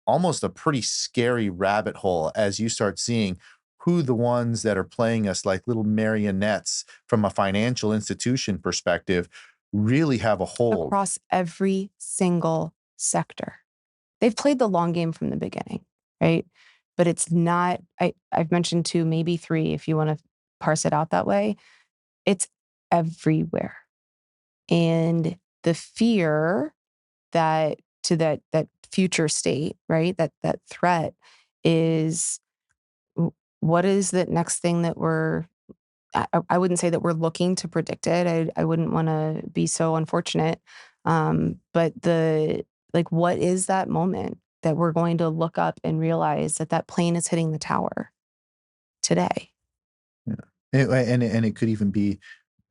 almost a pretty scary rabbit hole as you start seeing who the ones that are playing us like little marionettes from a financial institution perspective really have a hold. Across every single sector. They've played the long game from the beginning, right? But it's not, I've mentioned two, maybe three, if you want to parse it out that way. It's everywhere. And the fear that that future state, right? That threat is what is the next thing that I wouldn't say that we're looking to predict it. I wouldn't want to be so unfortunate. But what is that moment that we're going to look up and realize that that plane is hitting the tower today? Yeah. And it could even be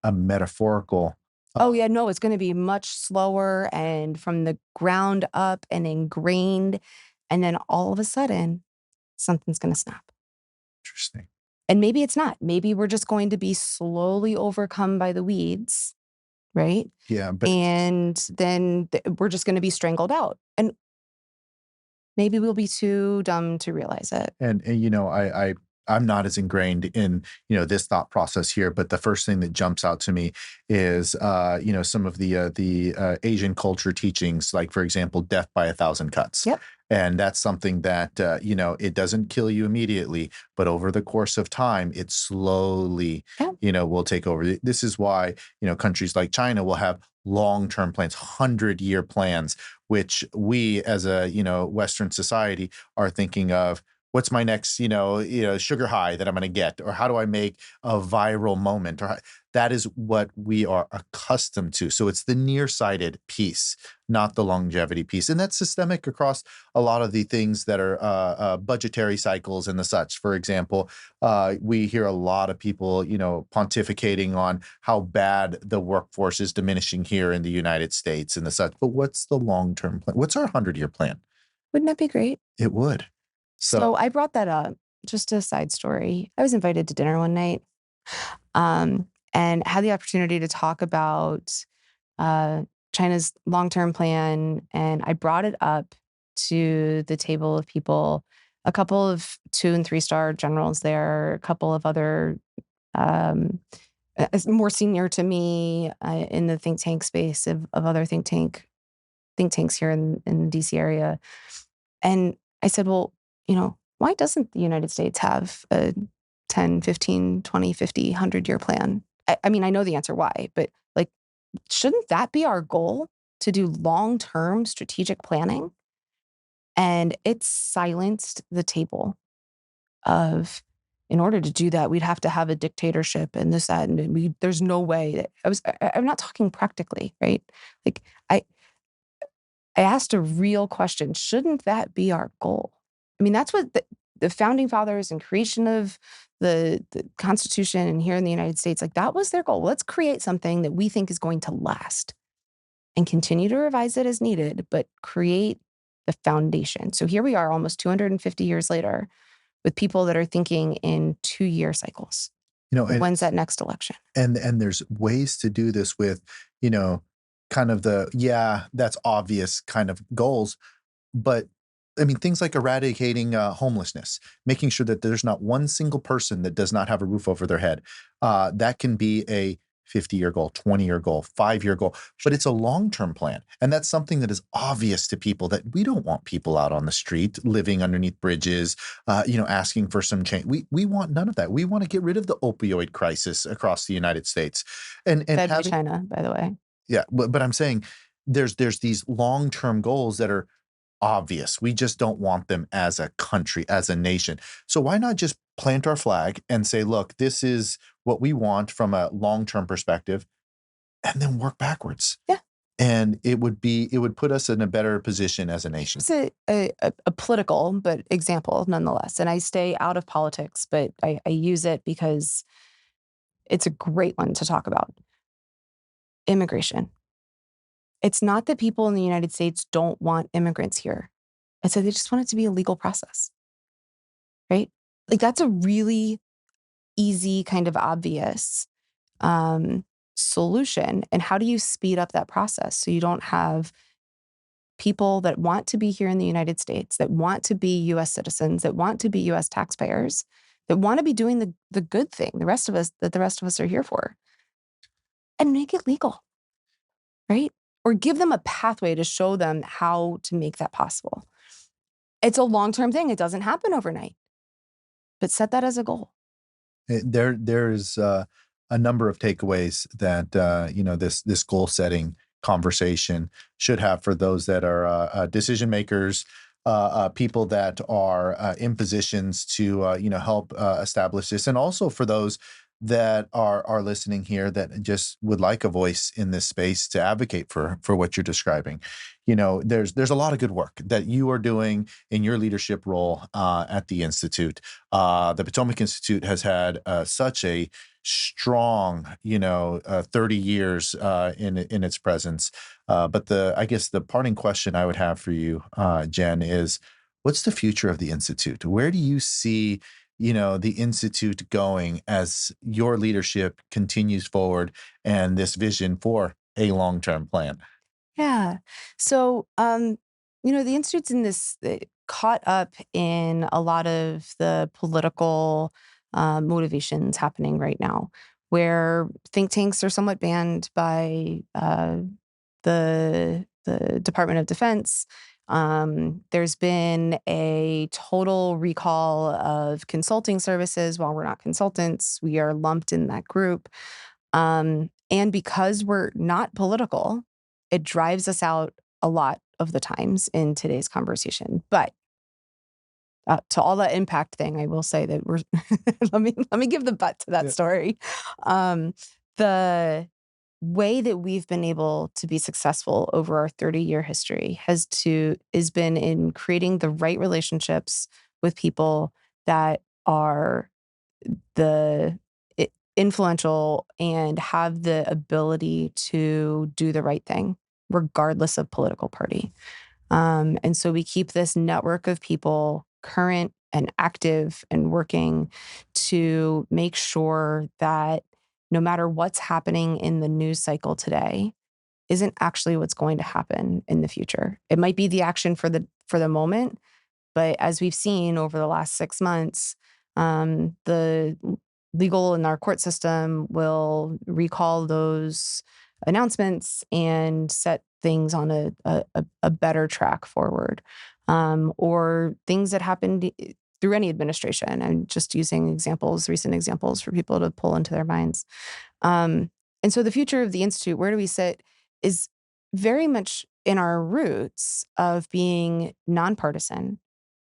a metaphorical. Oh yeah, no, it's going to be much slower and from the ground up and ingrained. And then all of a sudden, something's going to snap. Interesting. And maybe it's not. Maybe we're just going to be slowly overcome by the weeds, right? Yeah, but And then we're just going to be strangled out. And maybe we'll be too dumb to realize it. and I'm not as ingrained in this thought process here, but the first thing that jumps out to me is some of the Asian culture teachings, like for example, death by a thousand cuts. Yep. And that's something that it doesn't kill you immediately, but over the course of time, it slowly Yep. will take over. This is why countries like China will have long-term plans, 100-year plans, which we as a Western society are thinking of what's my next, sugar high that I'm going to get, or how do I make a viral moment, that is what we are accustomed to. So it's the nearsighted piece, not the longevity piece. And that's systemic across a lot of the things that are budgetary cycles and the such. For example, we hear a lot of people, pontificating on how bad the workforce is diminishing here in the United States and the such. But what's the long-term plan? What's our 100-year plan? Wouldn't that be great? It would. So, So I brought that up. Just a side story. I was invited to dinner one night, and had the opportunity to talk about uh, China's long-term plan, and I brought it up to the table of people, a couple of 2 and 3-star generals there, a couple of other um, more senior to me in the think tank space of other think tanks here in the DC area. And I said, well, why doesn't the United States have a 10, 15, 20, 50, 100-year plan? I mean, I know the answer why, but like, shouldn't that be our goal, to do long-term strategic planning? And it silenced the table of, in order to do that, we'd have to have a dictatorship and this, that, and there's no way that I'm not talking practically, right? Like I, I asked a real question. Shouldn't that be our goal? I mean, that's what the founding fathers and creation of the Constitution and here in the United States, like that was their goal. Let's create something that we think is going to last and continue to revise it as needed, but create the foundation. So here we are almost 250 years later with people that are thinking in 2-year cycles. and When's that next election? and there's ways to do this with, you know, kind of that's obvious kind of goals. But I mean, things like eradicating homelessness, making sure that there's not one single person that does not have a roof over their head. That can be a 50-year goal, 20-year goal, 5-year goal, but it's a long-term plan. And that's something that is obvious to people, that we don't want people out on the street living underneath bridges, asking for some change. We want none of that. We want to get rid of the opioid crisis across the United States. And Fed by having China, by the way. Yeah, but I'm saying there's these long-term goals that are obvious. We just don't want them as a country, as a nation. So why not just plant our flag and say, look, this is what we want from a long-term perspective, and then work backwards. Yeah. And it would put us in a better position as a nation. It's a political, but example nonetheless. And I stay out of politics, but I use it because it's a great one to talk about. Immigration. It's not that people in the United States don't want immigrants here. It's that they just want it to be a legal process, right? Like that's a really easy, kind of obvious um, solution. And how do you speed up that process so you don't have people that want to be here in the United States, that want to be US citizens, that want to be US taxpayers, that want to be doing the good thing, the rest of us are here for, and make it legal, right? Or give them a pathway to show them how to make that possible. It's a long-term thing. It doesn't happen overnight, but set that as a goal. There's a number of takeaways that this goal setting conversation should have for those that are decision makers, people that are in positions to help establish this, and also for those that are listening here that just would like a voice in this space to advocate for what you're describing. There's a lot of good work that you are doing in your leadership role at the Institute. The Potomac Institute has had such a strong, 30 years in its presence. But I guess the parting question I would have for you, Jen, is what's the future of the Institute? Where do you see, the Institute going as your leadership continues forward and this vision for a long-term plan? Yeah. So, the Institute's in this caught up in a lot of the political motivations happening right now, where think tanks are somewhat banned by the Department of Defense. There's been a total recall of consulting services. While we're not consultants, we are lumped in that group. And because we're not political, it drives us out a lot of the times in today's conversation. But to all that impact thing, I will say that we're let me give the butt to that Yeah. story. The way that we've been able to be successful over our 30-year history has been in creating the right relationships with people that are the influential and have the ability to do the right thing, regardless of political party. And so we keep this network of people current and active and working to make sure that no matter what's happening in the news cycle today, isn't actually what's going to happen in the future. It might be the action for the moment, but as we've seen over the last 6 months, the legal and our court system will recall those announcements and set things on a better track forward. Or things that happened through any administration. I'm just using examples, recent examples for people to pull into their minds. And so the future of the Institute, where do we sit, is very much in our roots of being nonpartisan,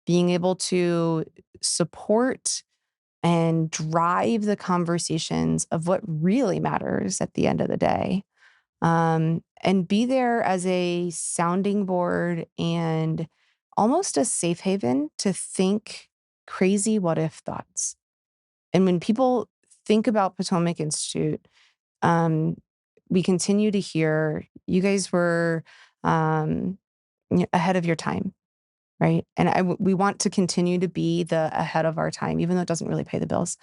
being able to support and drive the conversations of what really matters at the end of the day. And be there as a sounding board and almost a safe haven to think crazy what if thoughts. And when people think about Potomac Institute, um, we continue to hear you guys were um, ahead of your time, right? And we want to continue to be the ahead of our time, even though it doesn't really pay the bills.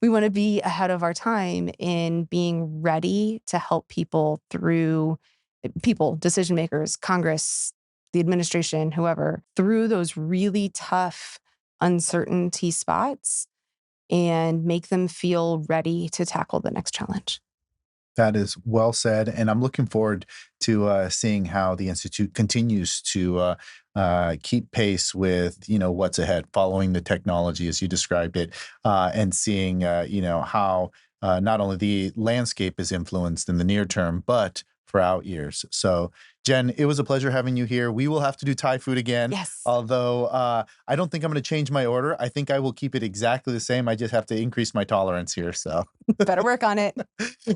We want to be ahead of our time in being ready to help people through people, decision makers, Congress, the administration, whoever, through those really tough uncertainty spots and make them feel ready to tackle the next challenge. That is well said, and I'm looking forward to seeing how the institute continues to keep pace with what's ahead, following the technology as you described it, and seeing how not only the landscape is influenced in the near term, but for out years. So, Jen, it was a pleasure having you here. We will have to do Thai food again, Yes. although I don't think I'm going to change my order. I think I will keep it exactly the same. I just have to increase my tolerance here. So. Better work on it.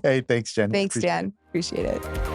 Hey, thanks, Jen. Thanks, Appreciate it. Dan. Appreciate it.